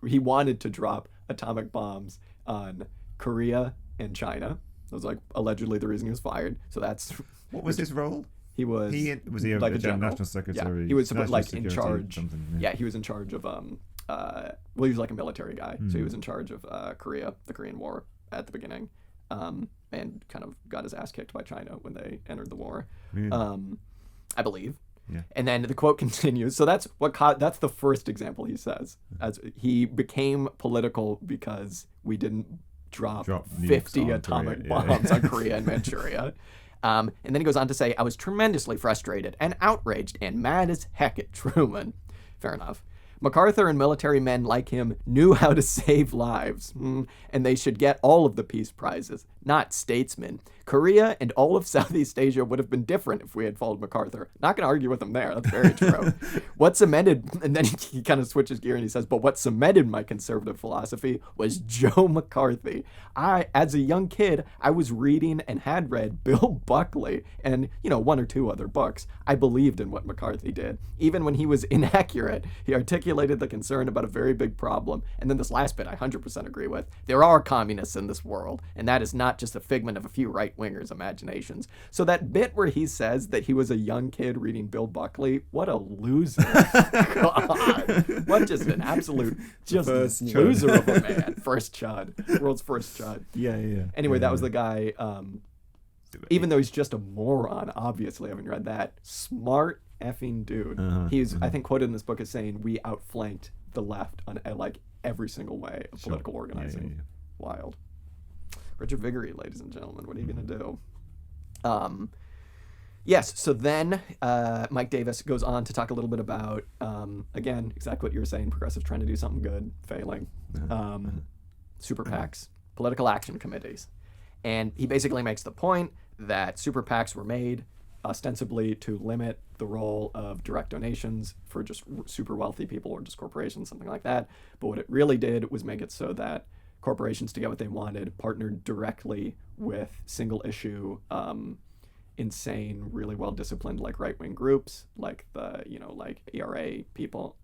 he wanted to drop atomic bombs on Korea and China. That was like allegedly the reason he was fired. So that's... What was his role? He was a like a general. national secretary? Yeah, he was like in charge. Yeah, he was in charge of, he was like a military guy. So he was in charge of Korea, the Korean War, at the beginning, and kind of got his ass kicked by China when they entered the war, I believe. Yeah. And then the quote continues. So that's that's the first example he says, as he became political because we didn't drop 50 atomic bombs on Korea and Manchuria. And then he goes on to say, I was tremendously frustrated and outraged and mad as heck at Truman. Fair enough. MacArthur and military men like him knew how to save lives, and they should get all of the peace prizes, not statesmen. Korea and all of Southeast Asia would have been different if we had followed MacArthur. Not going to argue with him there. That's very true. What cemented, and then he kind of switches gear and he says, but what cemented my conservative philosophy was Joe McCarthy. As a young kid, I was reading and had read Bill Buckley and, one or two other books. I believed in what McCarthy did. Even when he was inaccurate, he articulated the concern about a very big problem. And then this last bit I 100% agree with. There are communists in this world, and that is not just a figment of a few right-wingers' imaginations. So that bit where he says that he was a young kid reading Bill Buckley, what a loser. God. What just an absolute loser of a man. First chud. World's first chud. Yeah. Anyway, that was the guy, even though he's just a moron, obviously, I haven't read that, smart effing dude. He's, I think, quoted in this book as saying, we outflanked the left on like every single way of political organizing. Yeah. Wild. Richard Viguerie, ladies and gentlemen, what are you going to do? Yes, so then Mike Davis goes on to talk a little bit about, again, exactly what you were saying, progressives trying to do something good, failing, super PACs, political action committees. And he basically makes the point that super PACs were made ostensibly to limit the role of direct donations for just super wealthy people or just corporations, something like that. But what it really did was make it so that corporations, to get what they wanted, partnered directly with single issue, insane, really well disciplined, like right-wing groups, like the, like NRA people,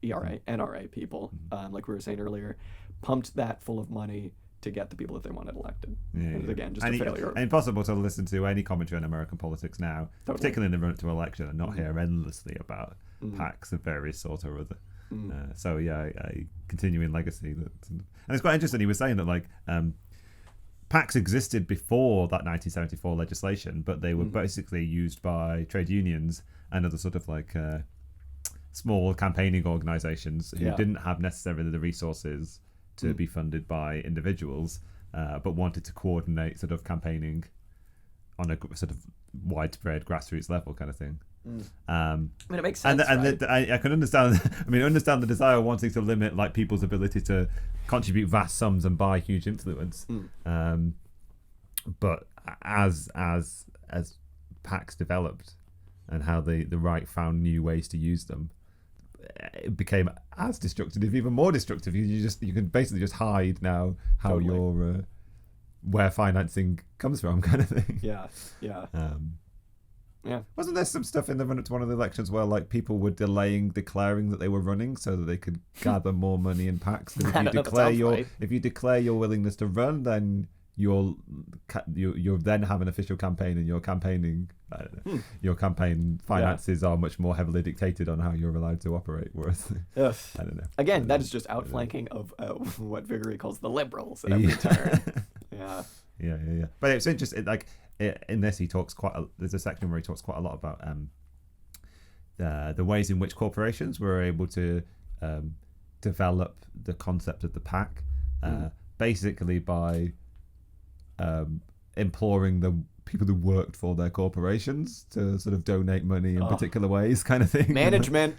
like we were saying earlier, pumped that full of money to get the people that they wanted elected. And again, just a failure. And impossible to listen to any commentary on American politics now, particularly in the run to election, and not hear endlessly about PACs of various sort or other. So yeah, a continuing legacy. And it's quite interesting. He was saying that like PACs existed before that 1974 legislation, but they were basically used by trade unions and other sort of like small campaigning organizations who didn't have necessarily the resources to be funded by individuals, but wanted to coordinate sort of campaigning on a sort of widespread grassroots level kind of thing. I mean, it makes sense. I can understand. Understand the desire of wanting to limit like people's ability to contribute vast sums and buy huge influence. But as PACs developed and how the right found new ways to use them, it became as destructive, even more destructive. You can basically just hide now how your where financing comes from, kind of thing. Yeah. Wasn't there some stuff in the run up to one of the elections where like people were declaring that they were running so that they could gather more money in PACs? If you declare your willingness to run, then you'll then have an official campaign, and your campaign finances are much more heavily dictated on how you're allowed to operate. Whereas, I don't know. Again, that is just outflanking of what Viguerie calls the liberals at every turn. Yeah. But it's interesting. Like in this, he talks there's a section where he talks quite a lot about the ways in which corporations were able to develop the concept of the PAC, basically by imploring the people who worked for their corporations to sort of donate money in particular ways, kind of thing. Management.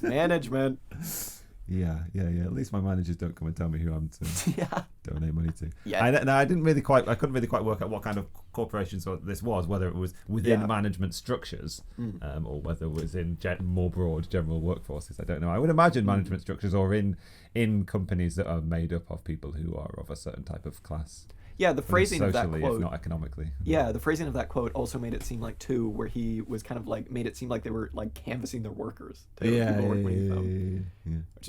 Management. Yeah. At least my managers don't come and tell me who I'm to donate money to. Yeah. I couldn't really quite work out what kind of corporations this was, whether it was within management structures, or whether it was in more broad general workforces. I don't know. I would imagine management structures or in companies that are made up of people who are of a certain type of class. Yeah, the phrasing socially, of that quote, if not economically. Yeah, the phrasing of that quote also made it seem like too, where he was kind of like made it seem like they were like canvassing their workers. Which is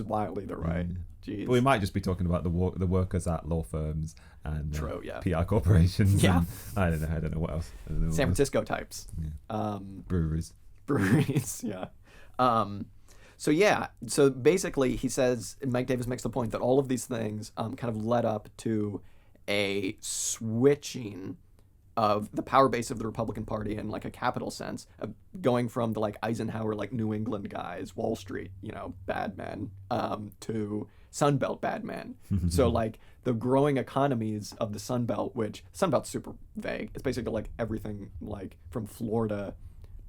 wildly the right. Jeez. But we might just be talking about the workers at law firms and PR corporations. Yeah. And I don't know what else. San Francisco types. Yeah. Breweries. Yeah. So basically, he says, Mike Davis makes the point that all of these things kind of led up to a switching of the power base of the Republican Party in like a capital sense, of going from the like Eisenhower, like New England guys, Wall Street, bad men, to Sunbelt bad men. So like the growing economies of the Sunbelt, which Sunbelt's super vague. It's basically like everything like from Florida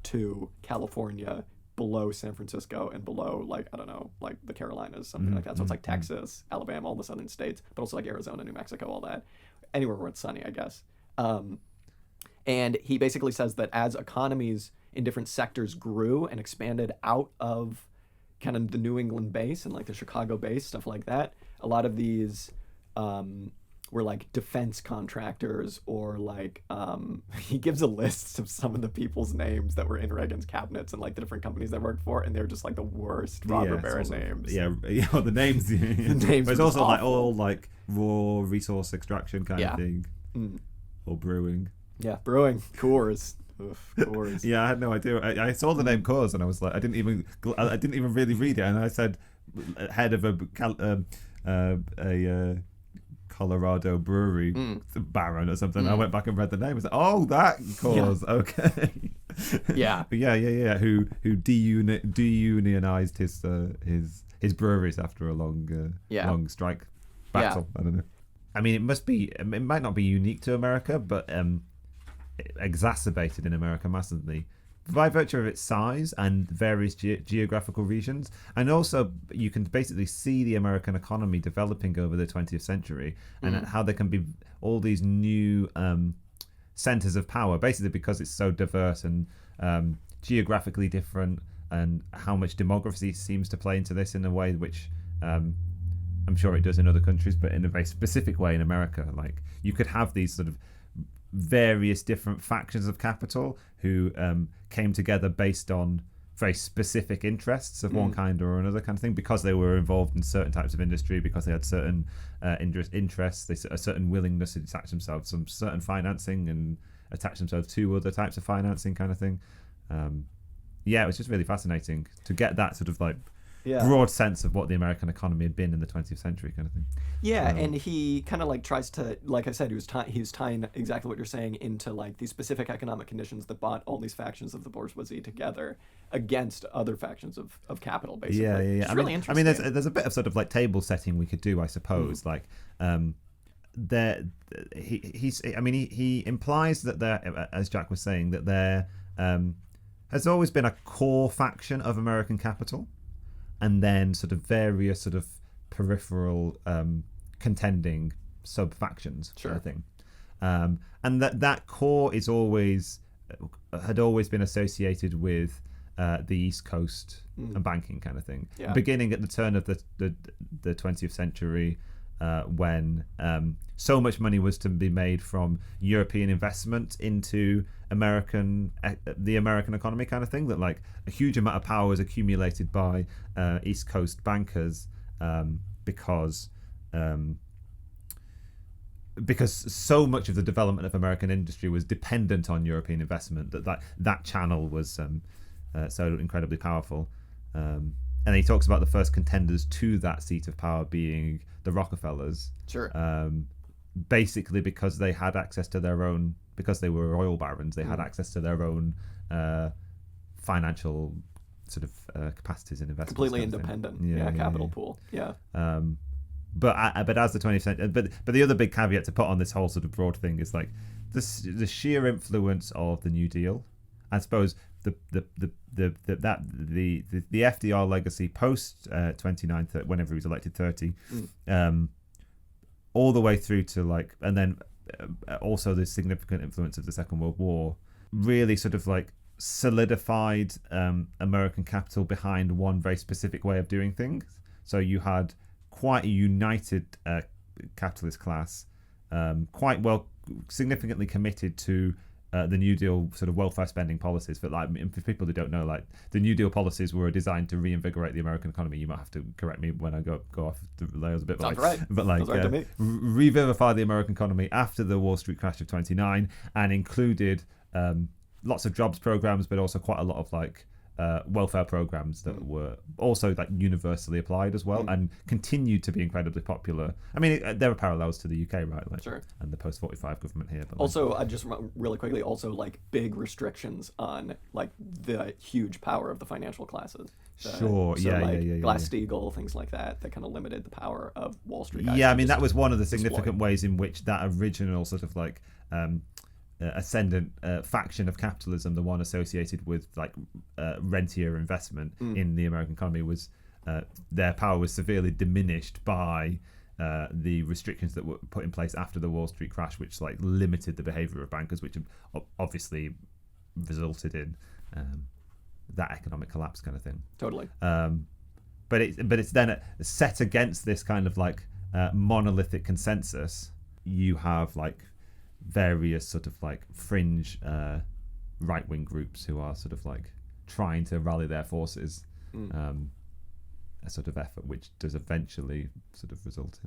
to California, below San Francisco and below like, I don't know, like the Carolinas, something like that. So it's like Texas, Alabama, all the southern states, but also like Arizona, New Mexico, all that. Anywhere where it's sunny, I guess. And he basically says that as economies in different sectors grew and expanded out of kind of the New England base and like the Chicago base, stuff like that, a lot of these were like defense contractors, or like he gives a list of some of the people's names that were in Reagan's cabinets and like the different companies they worked for, and they're just like the worst robber baron names. The names. The names. But it's also awful. Like all like raw resource extraction kind of thing, or brewing. Yeah, brewing. Coors. Oof, Coors. Yeah, I had no idea. I saw the name Coors and I was like, I didn't even really read it, and I said head of a Colorado brewery baron or something. I went back and read the name. I was like, oh, that Coors. Okay. But who deunionized his breweries after a long strike battle. I don't know. I mean, it might not be unique to America, but exacerbated in America massively by virtue of its size and various geographical regions. And also you can basically see the American economy developing over the 20th century and how there can be all these new centers of power, basically because it's so diverse and geographically different, and how much demography seems to play into this in a way which I'm sure it does in other countries, but in a very specific way in America. Like you could have these sort of various different factions of capital who came together based on very specific interests of one kind or another kind of thing, because they were involved in certain types of industry, because they had certain interests, a certain willingness to attach themselves to some certain financing and attach themselves to other types of financing kind of thing. It was just really fascinating to get that sort of like broad sense of what the American economy had been in the 20th century kind of thing. And he kind of like tries to, like I said, he was tying exactly what you're saying into like these specific economic conditions that brought all these factions of the bourgeoisie together against other factions of capital, basically. It's really interesting. I mean, there's a bit of sort of like table setting we could do, I suppose. Like he implies that there, as Jack was saying, that there has always been a core faction of American capital, and then sort of various sort of peripheral contending sub factions, Sure. kind of thing, and that core had always been associated with the East Coast and banking kind of thing, beginning at the turn of the 20th century, when so much money was to be made from European investment into the American economy kind of thing, that like a huge amount of power was accumulated by East Coast bankers, because so much of the development of American industry was dependent on European investment, that channel was so incredibly powerful. And he talks about the first contenders to that seat of power being the Rockefellers. Sure. Basically because they had access to their own, because they were oil barons, they had access to their own financial sort of capacities and investments. Completely independent. Capital pool. Yeah. But as the 20th century, but the other big caveat to put on this whole sort of broad thing is like the sheer influence of the New Deal. I suppose the FDR legacy post 29, whenever he was elected 30, all the way through to like, and then also the significant influence of the Second World War, really sort of like solidified American capital behind one very specific way of doing things. So you had quite a united capitalist class, quite well, significantly committed to the New Deal sort of welfare spending policies. But like, for people who don't know, like the New Deal policies were designed to reinvigorate the American economy. You might have to correct me when I go off the rails a bit. Sounds right. But like revivify the American economy after the Wall Street crash of 29, and included lots of jobs programs, but also quite a lot of like welfare programs that were also like universally applied as well, and continued to be incredibly popular. I mean, there are parallels to the UK, right? Like, sure. And the post-45 government here. But also, I just really quickly, also like big restrictions on like the huge power of the financial classes. Sure. So, yeah, like, yeah. Glass-Steagall, things like that kind of limited the power of Wall Street. Yeah, I mean, that was one of the significant ways in which that original sort of like ascendant faction of capitalism, the one associated with like rentier investment in the American economy, was their power was severely diminished by the restrictions that were put in place after the Wall Street crash, which like limited the behavior of bankers, which obviously resulted in that economic collapse kind of thing. Totally. But it's then set against this kind of like monolithic consensus. You have like various sort of like fringe right-wing groups who are sort of like trying to rally their forces, a sort of effort which does eventually sort of result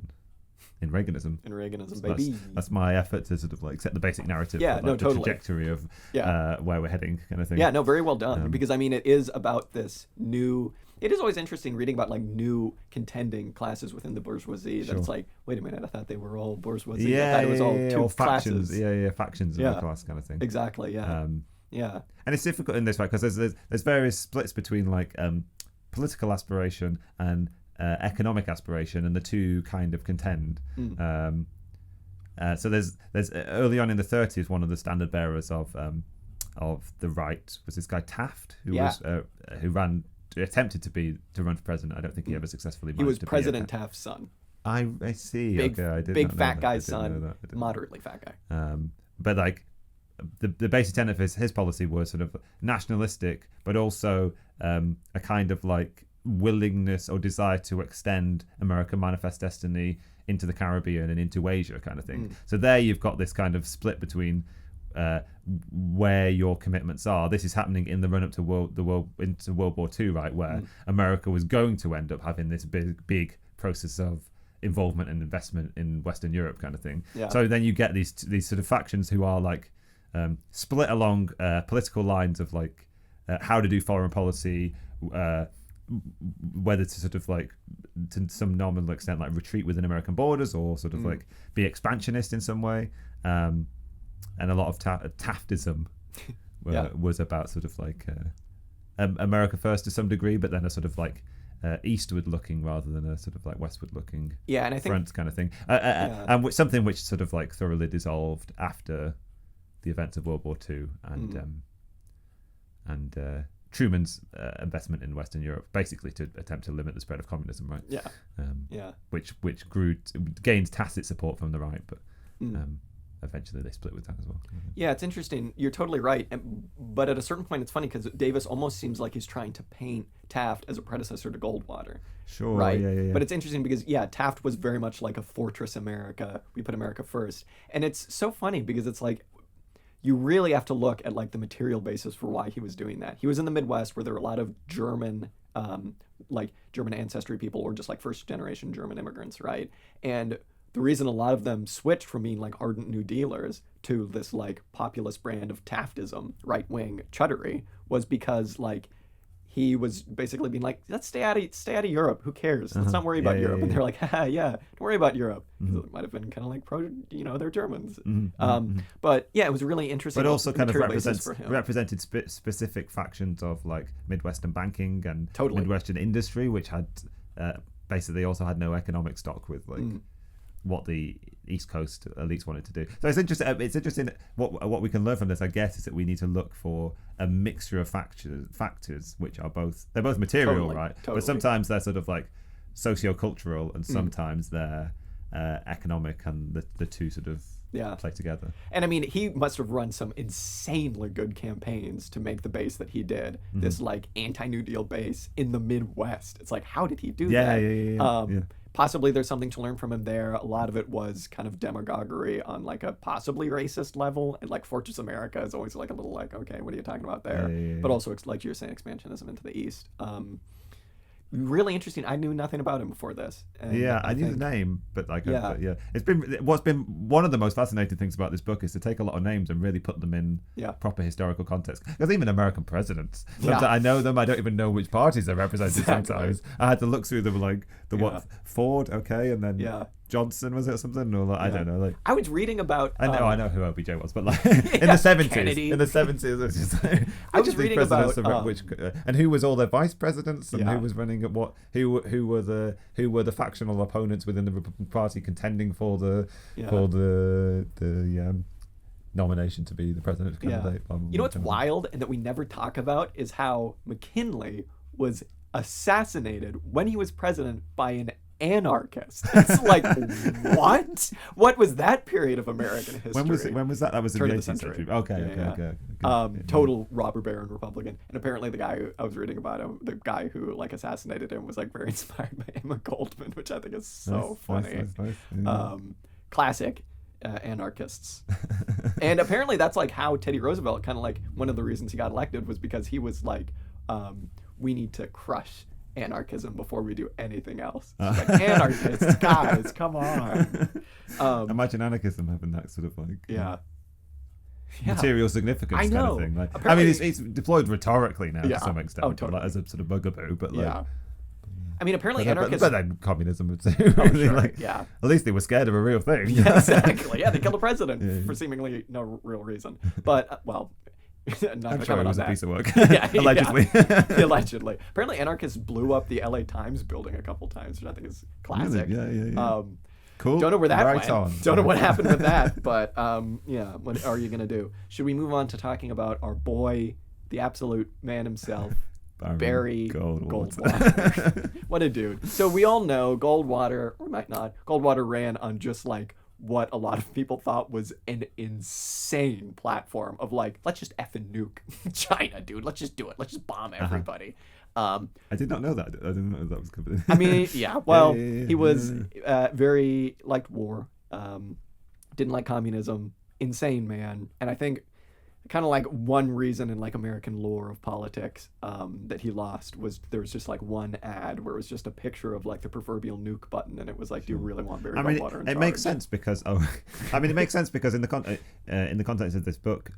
in Reaganism. In Reaganism, So baby. that's my effort to sort of like set the basic narrative, Yeah, for, like, no, the totally. trajectory of where we're heading, kind of thing. Yeah, no, very well done. Because I mean, it is about this new. It is always interesting reading about like new contending classes within the bourgeoisie. That it's like, wait a minute, I thought they were all bourgeoisie. I thought it was all two factions. classes. Factions of the class kind of thing. Exactly. Yeah. Yeah. And it's difficult in this way because there's various splits between like political aspiration and economic aspiration, and the two kind of contend. So there's early on in the 30s, one of the standard bearers of the right was this guy Taft, who attempted to run for president. I don't think he ever successfully managed. He was to President Taft's son. I see. Big, okay, I did big not know fat that. guy's I didn't know son. that. Moderately fat guy. But like the basic tenet of his policy was sort of nationalistic, but also a kind of like willingness or desire to extend American manifest destiny into the Caribbean and into Asia, kind of thing. So there you've got this kind of split between where your commitments are. This is happening in the run up to World War II, right, where America was going to end up having this big process of involvement and investment in Western Europe, kind of thing. Yeah. So then you get these sort of factions who are like split along political lines of like how to do foreign policy, whether to sort of like to some nominal extent like retreat within American borders or sort of like be expansionist in some way. And a lot of Taftism was about sort of like America first to some degree, but then a sort of like eastward looking rather than a sort of like westward looking and I think front kind of thing, and something which sort of like thoroughly dissolved after the events of World War II and Truman's investment in Western Europe, basically to attempt to limit the spread of communism, right? Which gained tacit support from the right, but eventually they split with that as well. Yeah, it's interesting. You're totally right. But at a certain point, it's funny because Davis almost seems like he's trying to paint Taft as a predecessor to Goldwater. Sure. Right? Yeah. But it's interesting because, Taft was very much like a fortress America. We put America first. And it's so funny because it's like, you really have to look at like the material basis for why he was doing that. He was in the Midwest where there were a lot of German ancestry people, or just like first generation German immigrants, right? And the reason a lot of them switched from being like ardent New Dealers to this like populist brand of Taftism, right-wing chuddery, was because like he was basically being like, let's stay out of Europe. Who cares? Let's not worry about Europe. And they're like, don't worry about Europe. It might have been kind of like pro, they're Germans. But yeah, it was really interesting. But also kind of represented specific factions of like Midwestern banking and Midwestern industry, which had basically also had no economic stock with like what the East Coast elites wanted to do. So it's interesting. What we can learn from this, I guess, is that we need to look for a mixture of factors which are both material, right? Totally. But sometimes they're sort of like socio-cultural, and sometimes they're economic, and the two sort of play together. And I mean, he must have run some insanely good campaigns to make the base that he did. This like anti-New Deal base in the Midwest. It's like, how did he do that? Yeah. Possibly there's something to learn from him there. A lot of it was kind of demagoguery on like a possibly racist level. And like Fortress America is always like a little like, okay, what are you talking about there? But also, like you're saying, expansionism into the East. Really interesting. I knew nothing about him before this. And I knew the name, but like, it's been what's been one of the most fascinating things about this book is to take a lot of names and really put them in proper historical context. Because even American presidents, sometimes I know them, I don't even know which parties they're represented. Sometimes I had to look through them, like Ford, and then Johnson, was it, or something, or like, I don't know. Like I was reading about. I know who OBJ was, but like in the 70s, Kennedy. it was just like, I was reading about and who was all their vice presidents, and who was running at what, who were the factional opponents within the Republican Party contending for the nomination to be the presidential candidate. You know what's wild and that we never talk about is how McKinley was assassinated when he was president by an anarchist. It's like, what was that period of American history? When was that? That was in the 18th century. Okay. Total robber baron Republican. And apparently the guy who I was reading about him, the guy who like assassinated him, was like very inspired by Emma Goldman, which I think is so funny. Nice. Yeah. Classic anarchists. And apparently that's like how Teddy Roosevelt, kind of like one of the reasons he got elected was because he was like, we need to crush anarchism before we do anything else. Like, anarchists, guys, come on. Imagine anarchism having that sort of like material significance kind of thing. Like, I mean, it's deployed rhetorically now to some extent, totally. like, as a sort of bugaboo, but like. I mean, apparently anarchists. But then communism would say, at least they were scared of a real thing. Yeah, exactly. Yeah, they killed a president for seemingly no real reason. But I'm sure it was a piece of work. Allegedly. Allegedly. Apparently anarchists blew up the LA Times building a couple times, which I think is classic. Really? Yeah. Cool. Don't know where that went. Don't know what happened with that, but what are you going to do? Should we move on to talking about our boy, the absolute man himself, Barry Goldwater? What a dude. So we all know Goldwater, or might not, Goldwater ran on just like what a lot of people thought was an insane platform of like, let's just effing nuke China, dude. Let's just do it. Let's just bomb everybody. I did not know that. I didn't know that was covered. I mean, he was very liked war, didn't like communism, insane man. And I think kind of like one reason in like American lore of politics that he lost was there was just like one ad where it was just a picture of like the proverbial nuke button, and it was like, do you really want Barry Goldwater in charge? It makes sense because it makes sense because in the context of this book,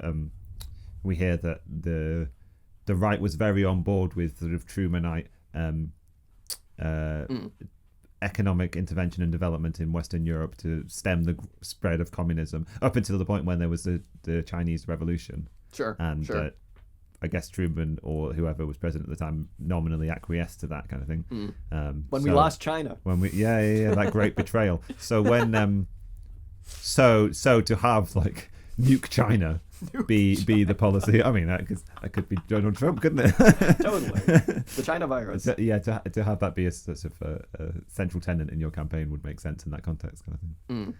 we hear that the right was very on board with sort of Trumanite economic intervention and development in Western Europe to stem the spread of communism up until the point when there was the Chinese Revolution. Sure. I guess Truman or whoever was president at the time nominally acquiesced to that kind of thing. When we lost China. When we that great betrayal. So when so to have like nuke China be the policy. I mean that could be Donald Trump, couldn't it? Totally. The China virus. To have that be a sort of a central tenet in your campaign would make sense in that context, kind of thing.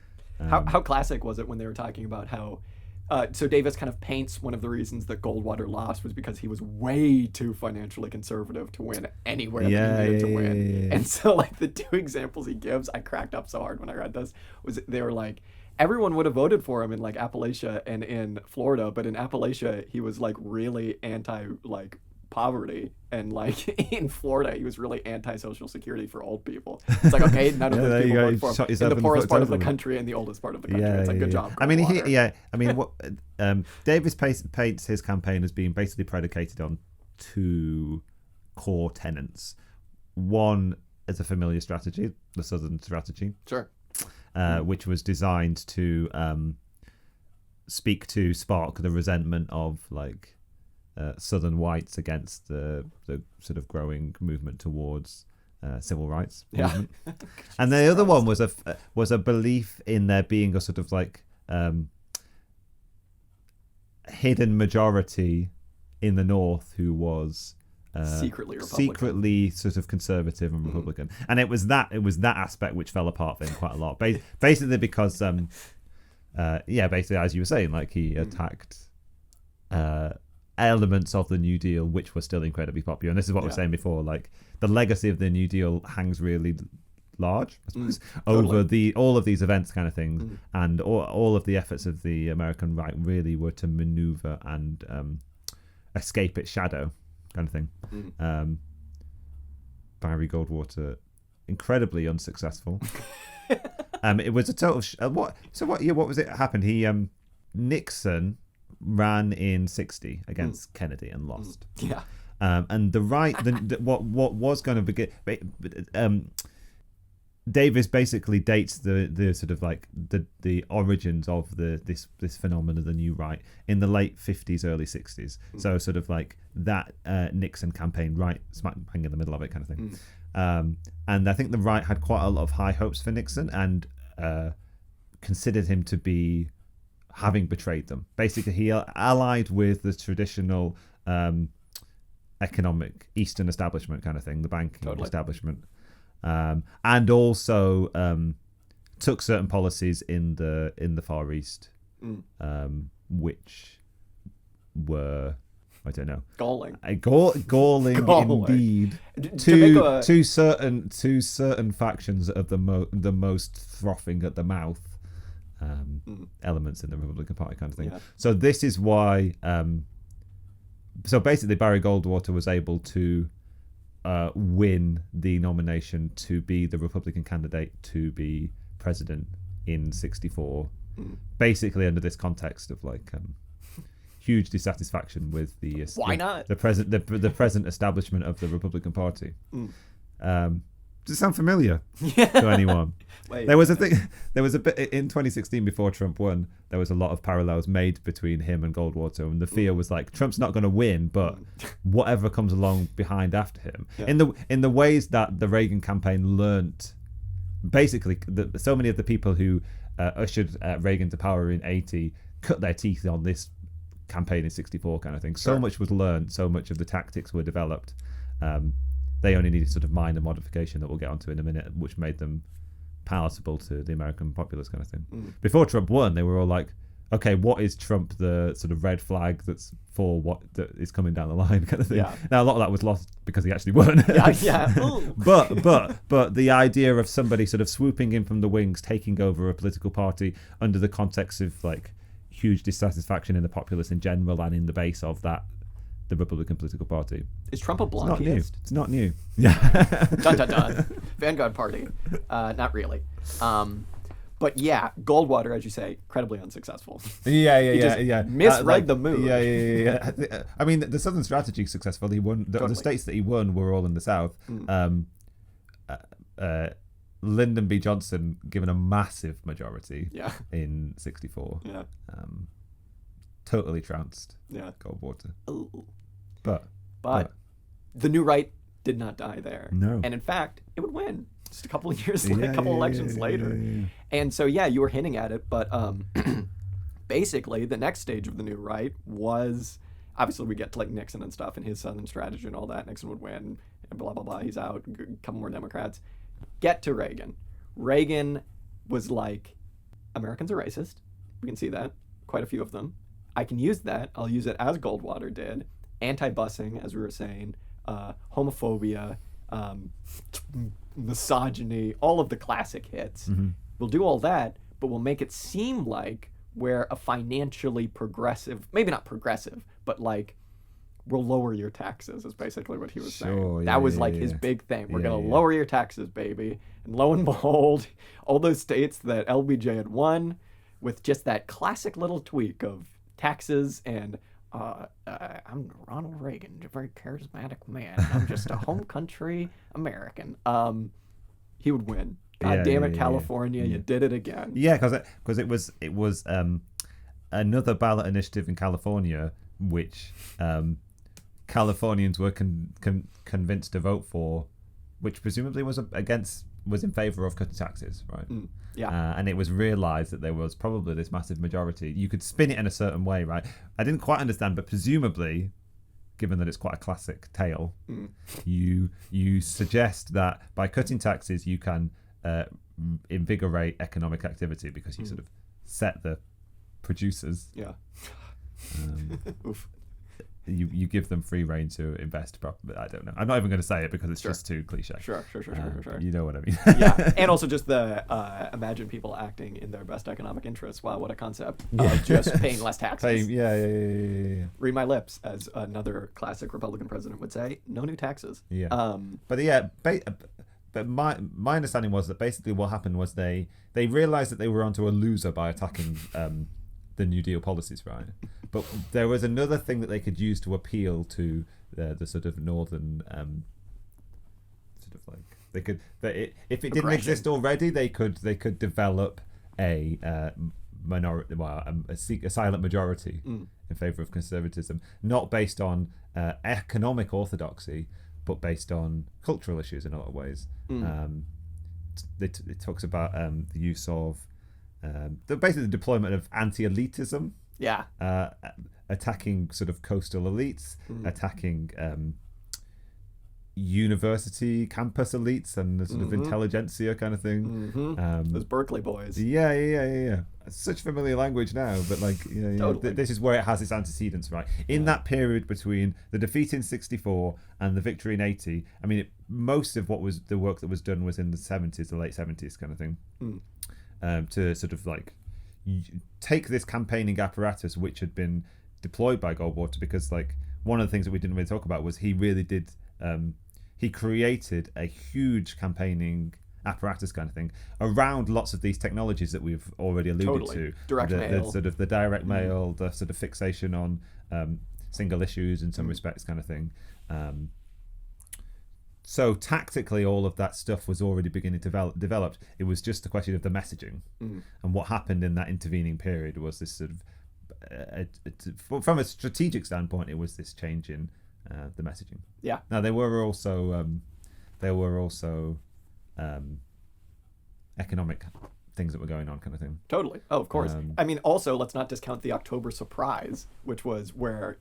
How classic was it when they were talking about how so Davis kind of paints one of the reasons that Goldwater lost was because he was way too financially conservative to win anywhere that he needed to win. And so like the two examples he gives, I cracked up so hard when I read this, was they were like, everyone would have voted for him in like Appalachia and in Florida, but in Appalachia he was like really anti like poverty, and like in Florida he was really anti-social security for old people. It's like, okay, none of those people voted for him in the poorest part of the country and the oldest part of the country. It's like, good job. I mean, what Davis paints his campaign as being basically predicated on two core tenets. One is a familiar strategy, the Southern strategy. Sure. Which was designed to spark the resentment of like Southern whites against the sort of growing movement towards civil rights movement. And the other one was a belief in there being a sort of like hidden majority in the North who was secretly sort of conservative and Republican. And it was that aspect which fell apart then quite a lot. Basically because basically as you were saying, like he attacked elements of the New Deal which were still incredibly popular. And this is what we were saying before, like the legacy of the New Deal hangs really large, I suppose, over all of these events kind of things. And all of the efforts of the American right really were to maneuver and escape its shadow kind of thing. Barry Goldwater, incredibly unsuccessful. It was a total what was it happened? He Nixon ran in 60 against Kennedy and lost. And the right, what was going to begin. Davis basically dates the sort of like the origins of this phenomenon, the new right, in the late 50s, early 60s. So sort of like that Nixon campaign, right smack bang in the middle of it kind of thing. And I think the right had quite a lot of high hopes for Nixon and considered him to be having betrayed them. Basically, he allied with the traditional economic Eastern establishment kind of thing, the banking establishment. And also took certain policies in the Far East, which were, I don't know, galling indeed to certain factions of the most frothing at the mouth elements in the Republican Party kind of thing. So this is why. So basically, Barry Goldwater was able to win the nomination to be the Republican candidate to be president in 64, basically under this context of like huge dissatisfaction with the present establishment of the Republican Party. Does it sound familiar to anyone? There was a bit in 2016 before Trump won. There was a lot of parallels made between him and Goldwater, and the fear was like Trump's not going to win, but whatever comes along behind after him. In the ways that the Reagan campaign learnt, basically, so many of the people who ushered Reagan to power in 80 cut their teeth on this campaign in 64 kind of thing. So much was learned, so much of the tactics were developed. They only needed sort of minor modification that we'll get onto in a minute, which made them palatable to the American populace kind of thing. Before Trump won, they were all like, okay, what is Trump, the sort of red flag that's for what that is coming down the line kind of thing. Now, a lot of that was lost because he actually won. But the idea of somebody sort of swooping in from the wings, taking over a political party under the context of like huge dissatisfaction in the populace in general and in the base of that, the Republican political party. Is Trump a blockhead? It's not new. Dun dun dun. Vanguard Party. Not really. But yeah, Goldwater, as you say, incredibly unsuccessful. Misread the mood. I mean, the Southern strategy successful. He won. The states that he won were all in the South. Lyndon B. Johnson given a massive majority in 64. Totally trounced Goldwater. But the new right did not die there. No. And in fact, it would win just a couple of years, elections later. Yeah. And so, you were hinting at it, but basically the next stage of the new right was, obviously we get to like Nixon and stuff and his Southern strategy and all that. Nixon would win and blah, blah, blah. He's out, a couple more Democrats. Get to Reagan. Reagan was like, Americans are racist. We can see that. Quite a few of them. I can use that. I'll use it as Goldwater did. Anti-busing, as we were saying, homophobia, misogyny, all of the classic hits. Mm-hmm. We'll do all that, but we'll make it seem like we're a financially progressive, maybe not progressive, but like we'll lower your taxes is basically what he was saying. That was like his big thing. We're going to lower your taxes, baby. And lo and behold, all those states that LBJ had won with just that classic little tweak of taxes and I'm Ronald Reagan, a very charismatic man. I'm just a home country American. He would win. God damn it, California, you did it again. Yeah, because it was another ballot initiative in California, which Californians were convinced to vote for, which presumably was in favor of cutting taxes, right? And it was realized that there was probably this massive majority. You could spin it in a certain way, right? I didn't quite understand, but presumably, given that it's quite a classic tale, you suggest that by cutting taxes you can invigorate economic activity because you sort of set the producers. Yeah. Oof. You give them free rein to invest properly. I don't know. I'm not even going to say it because it's just too cliche. Sure. You know what I mean. Yeah, and also just the imagine people acting in their best economic interests. Wow, what a concept. Just paying less taxes. Yeah. Read my lips, as another classic Republican president would say. No new taxes. Yeah. But my understanding was that basically what happened was they realized that they were onto a loser by attacking the New Deal policies, right? But there was another thing that they could use to appeal to the sort of northern, sort of like if it didn't exist already, they could develop a minority, a silent majority in favor of conservatism, not based on economic orthodoxy, but based on cultural issues in a lot of ways. It talks about the use of basically the deployment of anti-elitism. Yeah. Attacking sort of coastal elites, attacking university campus elites and the sort of intelligentsia kind of thing. Those Berkeley boys. Yeah. Such familiar language now, but like, totally. This is where it has its antecedents, right? In that period between the defeat in '64 and the victory in '80, I mean, most of what was the work that was done was in the '70s, the late '70s kind of thing, to sort of like take this campaigning apparatus which had been deployed by Goldwater, because like one of the things that we didn't really talk about was he really did he created a huge campaigning apparatus kind of thing around lots of these technologies that we've already alluded to. Direct mail. The sort of the direct mail, the sort of fixation on single issues in some respects kind of thing. So tactically, all of that stuff was already beginning to develop. It was just a question of the messaging. And what happened in that intervening period was this sort of, from a strategic standpoint, it was this change in the messaging. Yeah. Now there were also economic things that were going on, kind of thing. Totally. Oh, of course. I mean, also let's not discount the October surprise, which was where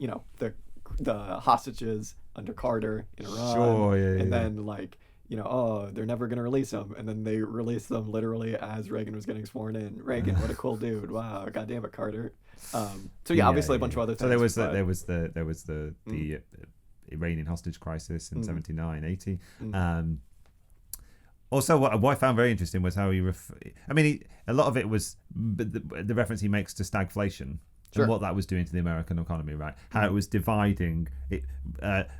the hostages under Carter in Iran, and then like they're never gonna release them, and then they released them literally as Reagan was getting sworn in. Reagan, what a cool dude! Wow, goddamn it, Carter. Obviously a bunch of other things. So there was the Iranian hostage crisis in 79, 80. Also, what I found very interesting was how a lot of it was the reference he makes to stagflation. Sure. And what that was doing to the American economy, right? How it was dividing it,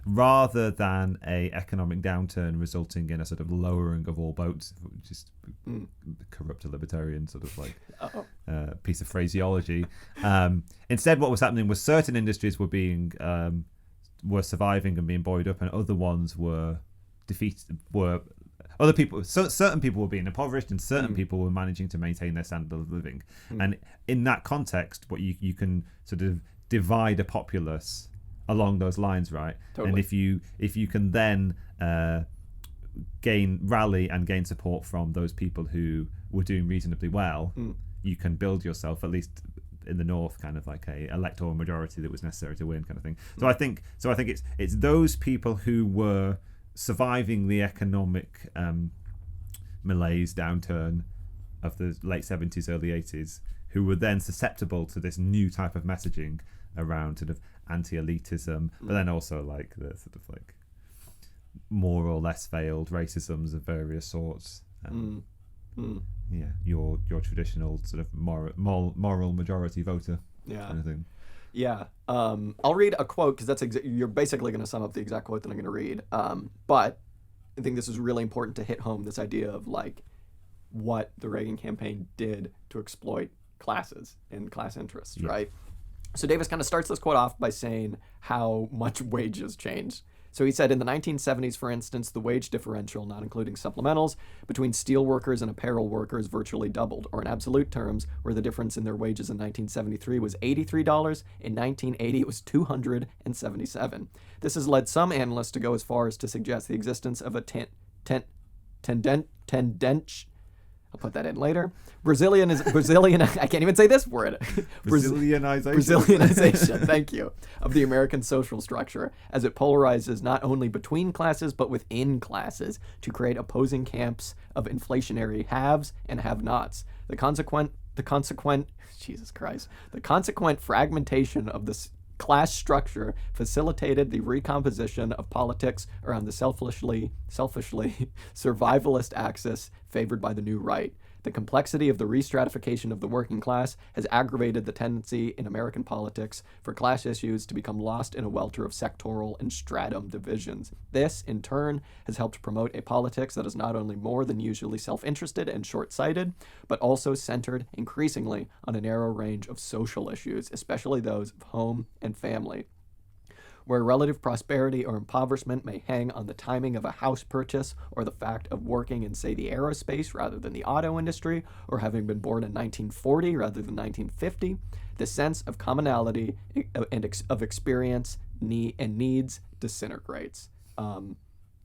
rather than a economic downturn resulting in a sort of lowering of all boats, just corrupt libertarian sort of like piece of phraseology. Instead, what was happening was certain industries were surviving and being buoyed up, and other ones were defeated. Certain people were being impoverished, and certain people were managing to maintain their standard of living. And in that context, what you can sort of divide a populace along those lines, right? Totally. And if you can then rally and gain support from those people who were doing reasonably well, you can build yourself, at least in the North, kind of like a electoral majority that was necessary to win, kind of thing. So I think it's those people who were surviving the economic malaise downturn of the late 70s, early 80s, who were then susceptible to this new type of messaging around sort of anti-elitism, but then also like the sort of like more or less veiled racisms of various sorts. Yeah, your traditional sort of moral majority voter kind of thing. Yeah. I'll read a quote because that's you're basically going to sum up the exact quote that I'm going to read. But I think this is really important to hit home this idea of like what the Reagan campaign did to exploit classes and class interests, right? So Davis kind of starts this quote off by saying how much wages changed. So he said in the 1970s, for instance, the wage differential, not including supplementals, between steel workers and apparel workers virtually doubled, or in absolute terms, where the difference in their wages in 1973 was $83, in 1980 it was $277. This has led some analysts to go as far as to suggest the existence of a I'll put that in later. Brazilian, I can't even say this word. Brazilianization, thank you, of the American social structure, as it polarizes not only between classes, but within classes to create opposing camps of inflationary haves and have-nots. The consequent fragmentation of this class structure facilitated the recomposition of politics around the selfishly survivalist axis favored by the new right. The complexity of the restratification of the working class has aggravated the tendency in American politics for class issues to become lost in a welter of sectoral and stratum divisions. This, in turn, has helped promote a politics that is not only more than usually self-interested and short-sighted, but also centered increasingly on a narrow range of social issues, especially those of home and family. Where relative prosperity or impoverishment may hang on the timing of a house purchase or the fact of working in, say, the aerospace rather than the auto industry, or having been born in 1940 rather than 1950, the sense of commonality and of experience and needs disintegrates.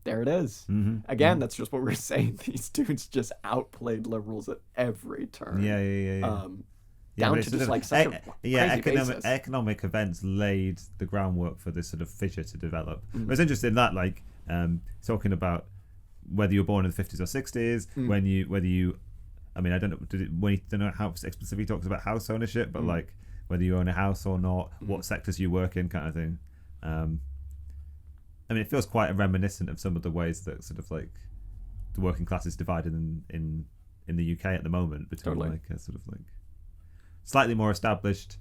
There it is. Again, that's just what we're saying. These dudes just outplayed liberals at every turn. Down to just like such a crazy basis. Economic events laid the groundwork for this sort of fissure to develop. But it's interesting that like talking about whether you were born in the 50s or 60s, I don't know how explicitly he talks about house ownership, but like whether you own a house or not, what sectors you work in, kind of thing. It feels quite reminiscent of some of the ways that sort of like the working class is divided in the UK at the moment between like a sort of like slightly more established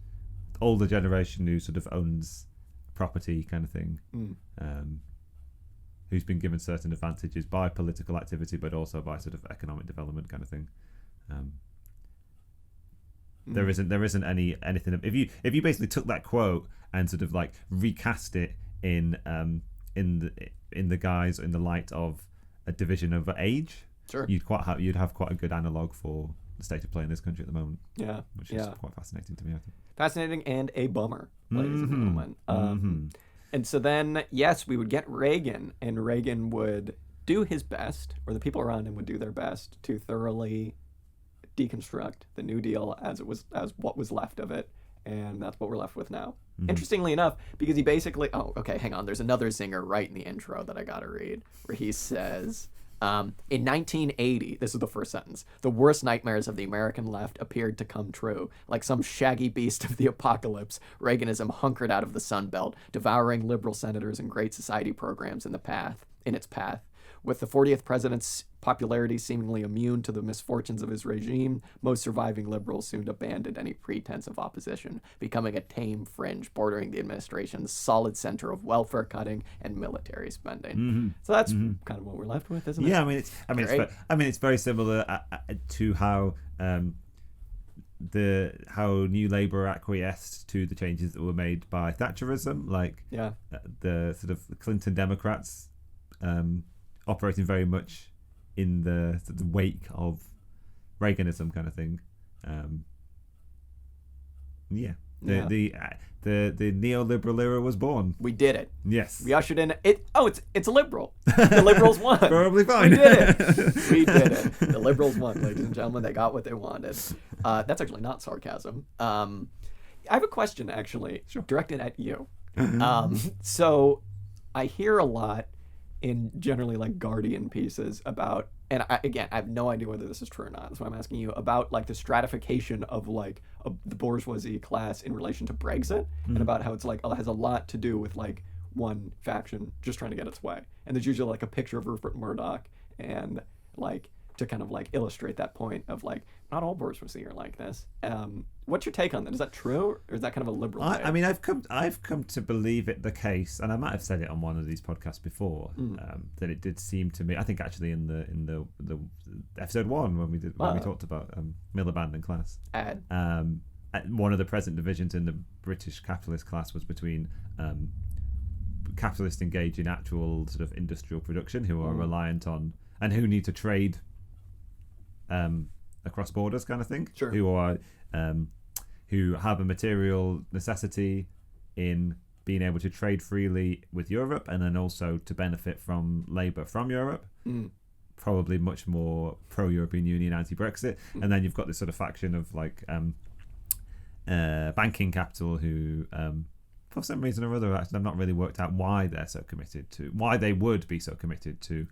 older generation who sort of owns property kind of thing, who's been given certain advantages by political activity but also by sort of economic development kind of thing. There isn't anything. If you basically took that quote and sort of like recast it in the guise, in the light of a division over age, you'd have quite a good analogue for the state of play in this country at the moment. Which is quite fascinating to me, I think. Fascinating and a bummer, ladies and gentlemen. And so then, yes, we would get Reagan, and Reagan would do his best, or the people around him would do their best to thoroughly deconstruct the New Deal as what was left of it, and that's what we're left with now. Interestingly enough, because he basically, hang on, there's another zinger right in the intro that I gotta read, where he says, in 1980, this is the first sentence, the worst nightmares of the American left appeared to come true. Like some shaggy beast of the apocalypse, Reaganism hunkered out of the Sun Belt, devouring liberal senators and great society programs in its path. With the 40th president's popularity seemingly immune to the misfortunes of his regime, most surviving liberals soon abandoned any pretense of opposition, becoming a tame fringe bordering the administration's solid center of welfare cutting and military spending. So that's kind of what we're left with, isn't it? Yeah, it's very similar to how New Labour acquiesced to the changes that were made by Thatcherism, the sort of Clinton Democrats. Operating very much in the wake of Reaganism kind of thing. Yeah. The neoliberal era was born. We did it. Yes. We ushered in it. Oh, it's a liberal. The liberals won. Probably fine. We did it. We did it. The liberals won, ladies and gentlemen. They got what they wanted. That's actually not sarcasm. I have a question, actually, directed at you. So I hear a lot in generally like Guardian pieces about, and I have no idea whether this is true or not. That's why I'm asking you about like the stratification of like the bourgeoisie class in relation to Brexit, and about how it's like it has a lot to do with like one faction just trying to get its way. And there's usually like a picture of Rupert Murdoch, and like to kind of like illustrate that point of like not all bourgeoisie are like this. What's your take on that? Is that true, or is that kind of a liberal take? I mean, I've come to believe it the case, and I might have said it on one of these podcasts before, that it did seem to me. I think actually in the episode 1 when we talked about Miliband and class. One of the present divisions in the British capitalist class was between capitalists engaged in actual sort of industrial production who are reliant on and who need to trade across borders, kind of thing. Sure. Who are who have a material necessity in being able to trade freely with Europe, and then also to benefit from labour from Europe. Probably much more pro-European Union, anti-Brexit. And then you've got this sort of faction of like banking capital who, for some reason or other, actually I've not really worked out why they're so committed to, why they would be so committed to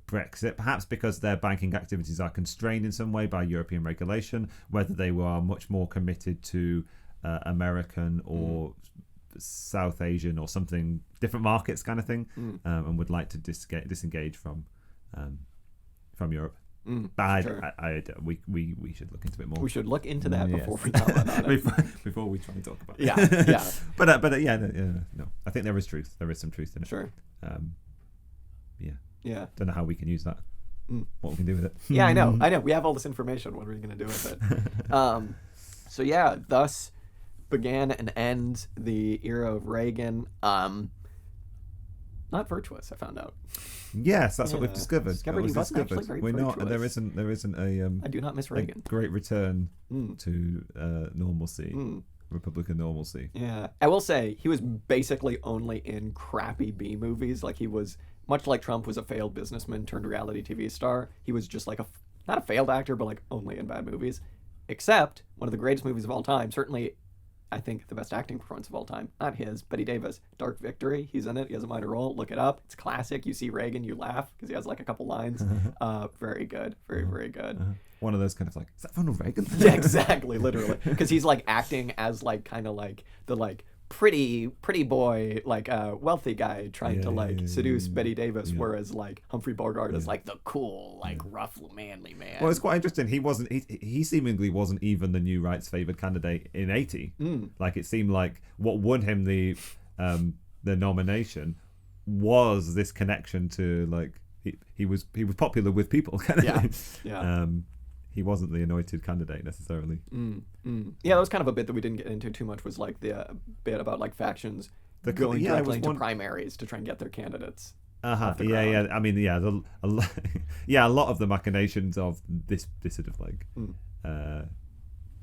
Brexit, perhaps because their banking activities are constrained in some way by European regulation, whether they were much more committed to American or South Asian or something different markets kind of thing, and would like to disengage from Europe. We should look into it more. We should look into that before we talk about it. Before we try and talk about it. Yeah. But no. I think there is truth. There is some truth in it. Sure. Yeah. Don't know how we can use that. What we can do with it. Yeah, I know. We have all this information. What are we going to do with it? So yeah, thus began and ends the era of Reagan. Not virtuous, I found out. Yes, that's what we've discovered. Discovered he wasn't actually very virtuous. There isn't a. I do not miss Reagan. A great return to normalcy. Republican normalcy. Yeah, I will say he was basically only in crappy B movies. Like he was, much like Trump was a failed businessman turned reality TV star. He was just like not a failed actor, but like only in bad movies. Except one of the greatest movies of all time, certainly I think the best acting performance of all time, not his, Bette Davis, Dark Victory. He's in it. He has a minor role. Look it up. It's classic. You see Reagan, you laugh because he has like a couple lines. Very good. Very, very good. One of those kind of like, is that Ronald Reagan? Yeah, exactly. Literally. Because he's like acting as like kind of like the like pretty boy, like wealthy guy trying to seduce Bette Davis, whereas like Humphrey Bogart is like the cool, like rough, manly man. Well, it's quite interesting. He seemingly wasn't even the new right's favoured candidate in 80. Like it seemed like what won him the nomination was this connection to like he was popular with people kind of thing. He wasn't the anointed candidate necessarily. Yeah, that was kind of a bit that we didn't get into too much, was like the bit about like factions going directly into primaries to try and get their candidates. I mean, a lot of the machinations of this sort of like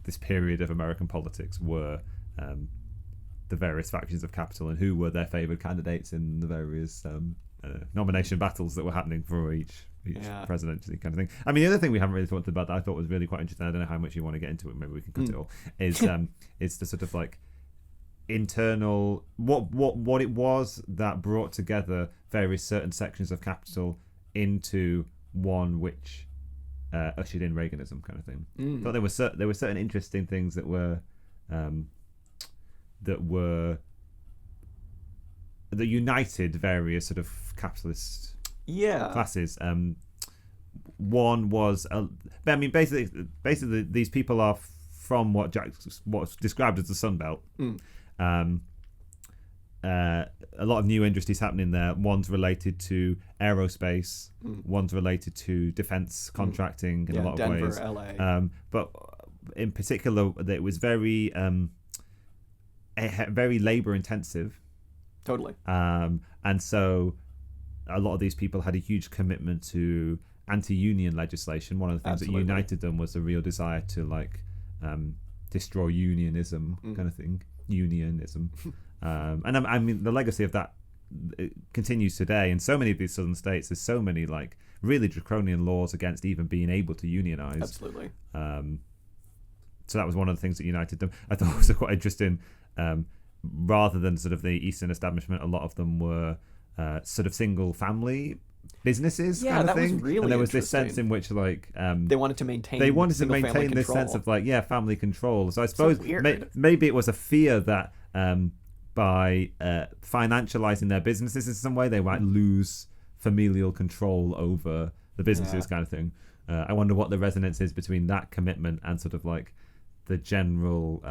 this period of American politics were the various factions of capital and who were their favoured candidates in the various nomination battles that were happening for each presidency kind of thing. I mean, the other thing we haven't really talked about that I thought was really quite interesting, I don't know how much you want to get into it, maybe we can cut it all, is it's the sort of like internal what it was that brought together various certain sections of capital into one which ushered in Reaganism kind of thing. I thought there were certain interesting things that united various sort of capitalist classes. One was, I mean, basically, these people are from what's described as the Sun Belt. A lot of new industries happening there. One's related to aerospace. One's related to defense contracting in a lot of Denver, ways. LA. But in particular, it was very labor intensive. Totally. And so a lot of these people had a huge commitment to anti-union legislation. One of the things that united them was a real desire to like destroy unionism kind of thing. Unionism. And I mean, the legacy of that it continues today in so many of these southern states. There's so many like really draconian laws against even being able to unionize. Absolutely. So that was one of the things that united them. I thought it was quite interesting. Rather than sort of the Eastern establishment, a lot of them were sort of single family businesses kind of thing. Was really and there was this sense in which like they wanted to maintain this sense of like family control. So I suppose maybe it was a fear that by financializing their businesses in some way they might lose familial control over the businesses kind of thing. I wonder what the resonance is between that commitment and sort of like the general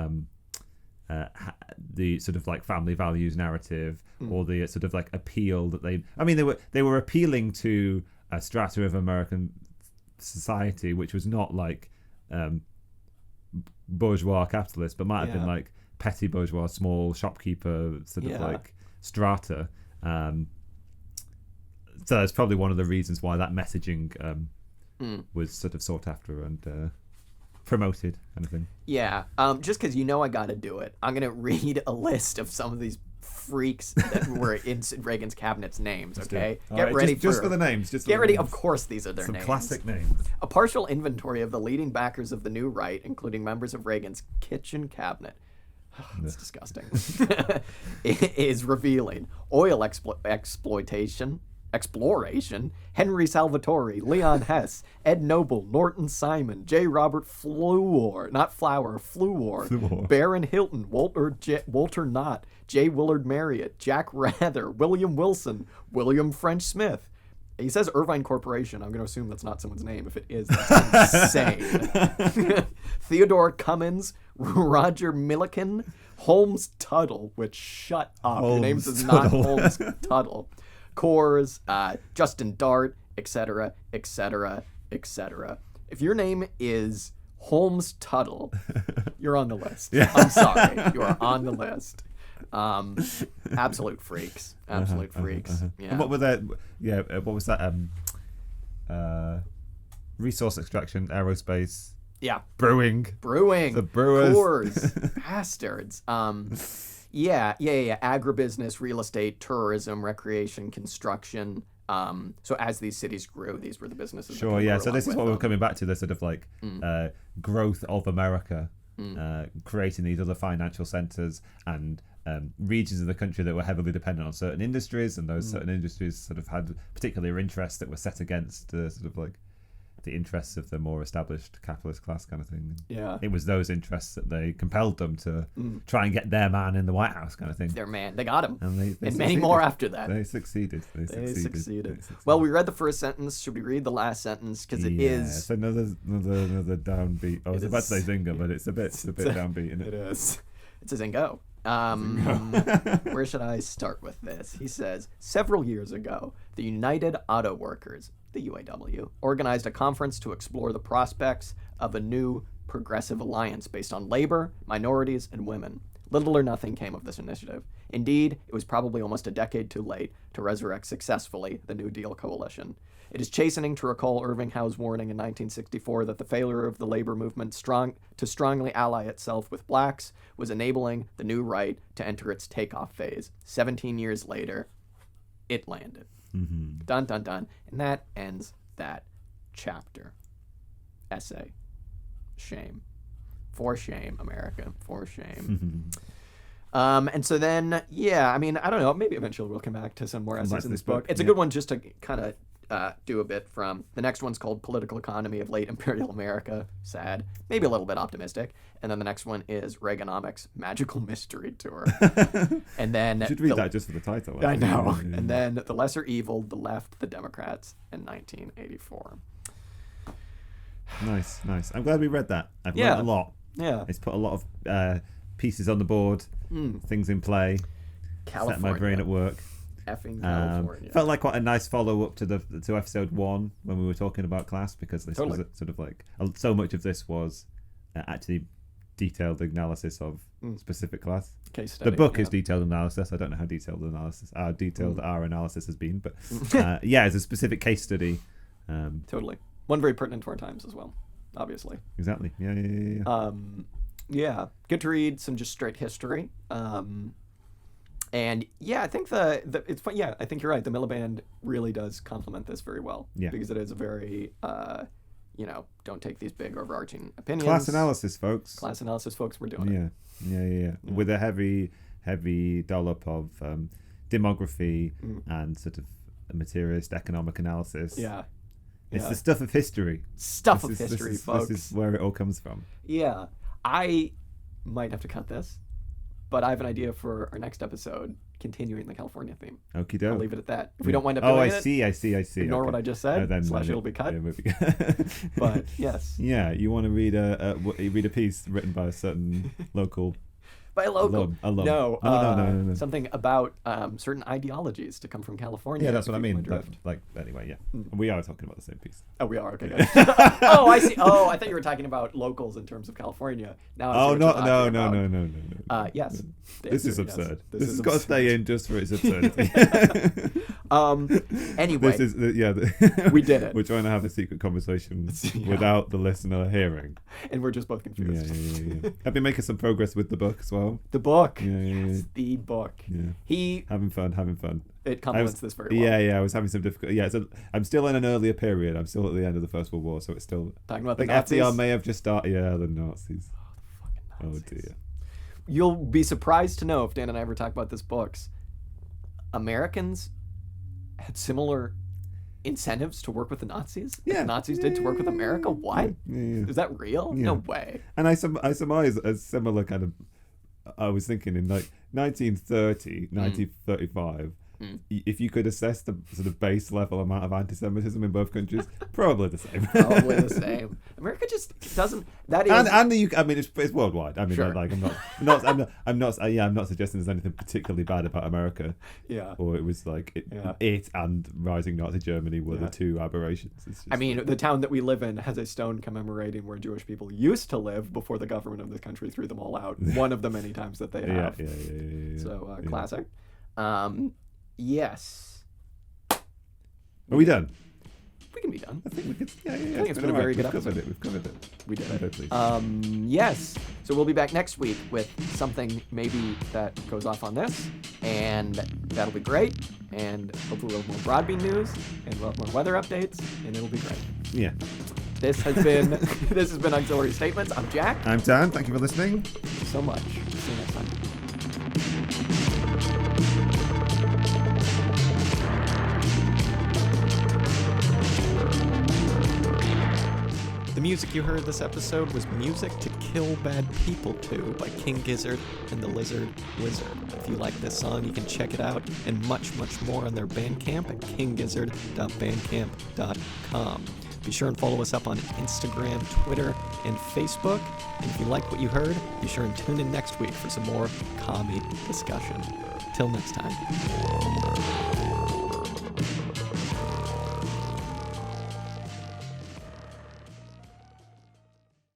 the sort of like family values narrative or the sort of like appeal that they were appealing to a strata of American society which was not like bourgeois capitalist but might have been like petty bourgeois small shopkeeper sort of like strata. So that's probably one of the reasons why that messaging was sort of sought after and promoted kind of thing. Yeah. Just because I got to do it, I'm going to read a list of some of these freaks that were in Reagan's cabinet's names, okay? Get ready just for the names. Get ready. Of course these are their names. Some classic names. A partial inventory of the leading backers of the new right, including members of Reagan's kitchen cabinet. That's disgusting. Is revealing. Oil exploration, Henry Salvatore, Leon Hess, Ed Noble, Norton Simon, J. Robert Fluor, Baron Hilton, Walter Knott, J. Willard Marriott, Jack Rather, William Wilson, William French Smith. He says Irvine Corporation. I'm going to assume that's not someone's name. If it is, that's insane. Theodore Cummins, Roger Milliken, Holmes Tuttle, which shut up. Your name is not Holmes Tuttle. Coors, Justin Dart, etc., etc., etc. If your name is Holmes Tuttle, you're on the list. I'm sorry. You are on the list. Absolute freaks. Absolute freaks. Yeah. And what were that? Yeah. What was that? Resource extraction, aerospace. Yeah. Brewing. The brewers. Coors. Bastards. Yeah. Agribusiness, real estate, tourism, recreation, construction. So as these cities grew, these were the businesses. Sure, yeah. So this is what we're coming back to, the sort of like growth of America, creating these other financial centers and regions of the country that were heavily dependent on certain industries, and those certain industries sort of had particular interests that were set against sort of like the interests of the more established capitalist class kind of thing. Yeah. It was those interests that they compelled them to try and get their man in the White House kind of thing. Their man. They got him. And they many more after that. They succeeded. They succeeded. Well, we read the first sentence. Should we read the last sentence? Because it is... It's another downbeat. I was about to say zinger, but it's a bit downbeat, isn't it? It is. It's a zingo. Where should I start with this? He says, several years ago, the United Auto Workers, the UAW, organized a conference to explore the prospects of a new progressive alliance based on labor, minorities, and women. Little or nothing came of this initiative. Indeed, it was probably almost a decade too late to resurrect successfully the New Deal coalition. It is chastening to recall Irving Howe's warning in 1964 that the failure of the labor movement to strongly ally itself with blacks was enabling the new right to enter its takeoff phase. 17 years later, it landed. Mm-hmm. Dun, dun, dun. And that ends that chapter. Essay. Shame. For shame, America. For shame. And so then, yeah, I mean, I don't know. Maybe eventually we'll come back to some more essays in this book. It's a good one just to kind of do a bit from. The next one's called Political Economy of Late Imperial America. Sad. Maybe a little bit optimistic. And then the next one is Reaganomics Magical Mystery Tour. And then... You should read that just for the title. I know. And then The Lesser Evil, The Left, The Democrats in 1984. Nice. I'm glad we read that. I've learned a lot. Yeah. It's put a lot of pieces on the board, things in play, California. set my brain at work. Effing California. Felt like quite a nice follow-up to episode 1 when we were talking about class, because this was sort of like so much of this was actually detailed analysis of specific class. Case study, the book is detailed analysis. I don't know how detailed our analysis has been, but yeah, it's a specific case study. Totally. One very pertinent to our times as well. obviously. Exactly. Yeah. Yeah, good to read some just straight history. And yeah, I think it's fun. Yeah, I think you're right. The Miliband really does complement this very well. Yeah. Because it is a very, don't take these big overarching opinions. Class analysis, folks. We're doing it. Yeah. With a heavy dollop of demography and sort of a materialist economic analysis. Yeah. It's the stuff of history. Folks. This is where it all comes from. Yeah. I might have to cut this, but I have an idea for our next episode, continuing the California theme. Okie doke. I'll leave it at that. If we don't wind up doing it... I see. Ignore what I just said, then it'll be cut. But, yes. Yeah, you want to read a piece written by a certain local... By a local? Alum. No. Something about certain ideologies to come from California. Yeah, that's what I mean. Anyway, yeah. We are talking about the same piece. Oh, we are? Okay. Oh, I see. Oh, I thought you were talking about locals in terms of California. Now I see what you're talking about. Yes. This is absurd. This has got to stay in just for its absurdity. Anyway. We did it. We're trying to have a secret conversation without the listener hearing. And we're just both confused. Yeah. I've been making some progress with the book as well. The book. Yeah. The book. Yeah. Having fun. It complements this very well. Yeah, I was having some difficulty. Yeah, so I'm still in an earlier period. I'm still at the end of the First World War, so it's still... Talking about the Nazis? FDR may have just started... Yeah, the Nazis. Oh, the fucking Nazis. Oh, dear. You'll be surprised to know, if Dan and I ever talk about this books, Americans had similar incentives to work with the Nazis? Yeah. The Nazis did to work with America? What? Yeah. Is that real? Yeah. No way. And I surmise a similar kind of... I was thinking in 1930, 1935, if you could assess the sort of base level amount of anti-Semitism in both countries, probably the same. Probably the same. America just doesn't. That is. And the UK. I mean, it's worldwide. I mean, sure. I'm not suggesting there's anything particularly bad about America. Yeah. Or it was like it and rising Nazi Germany were the two aberrations. I mean, the town that we live in has a stone commemorating where Jewish people used to live before the government of the country threw them all out. One of the many times that they have. Yeah. So classic. Yes. Are we done? We can be done. I think we could. Yeah. I think it's been a very good episode. We've covered it. We did it. Please. Yes. So we'll be back next week with something maybe that goes off on this, and that'll be great. And hopefully we'll have more Broadbean news, and we'll have more weather updates, and it'll be great. Yeah. This has been Auxiliary Statements. I'm Jack. I'm Dan. Thank you for listening. Thank you so much. See you next time. The music you heard this episode was Music to Kill Bad People To by King Gizzard and the Lizard Wizard. If you like this song, you can check it out and much, much more on their Bandcamp at kinggizzard.bandcamp.com. Be sure and follow us up on Instagram, Twitter, and Facebook. And if you like what you heard, be sure and tune in next week for some more commie discussion. Till next time.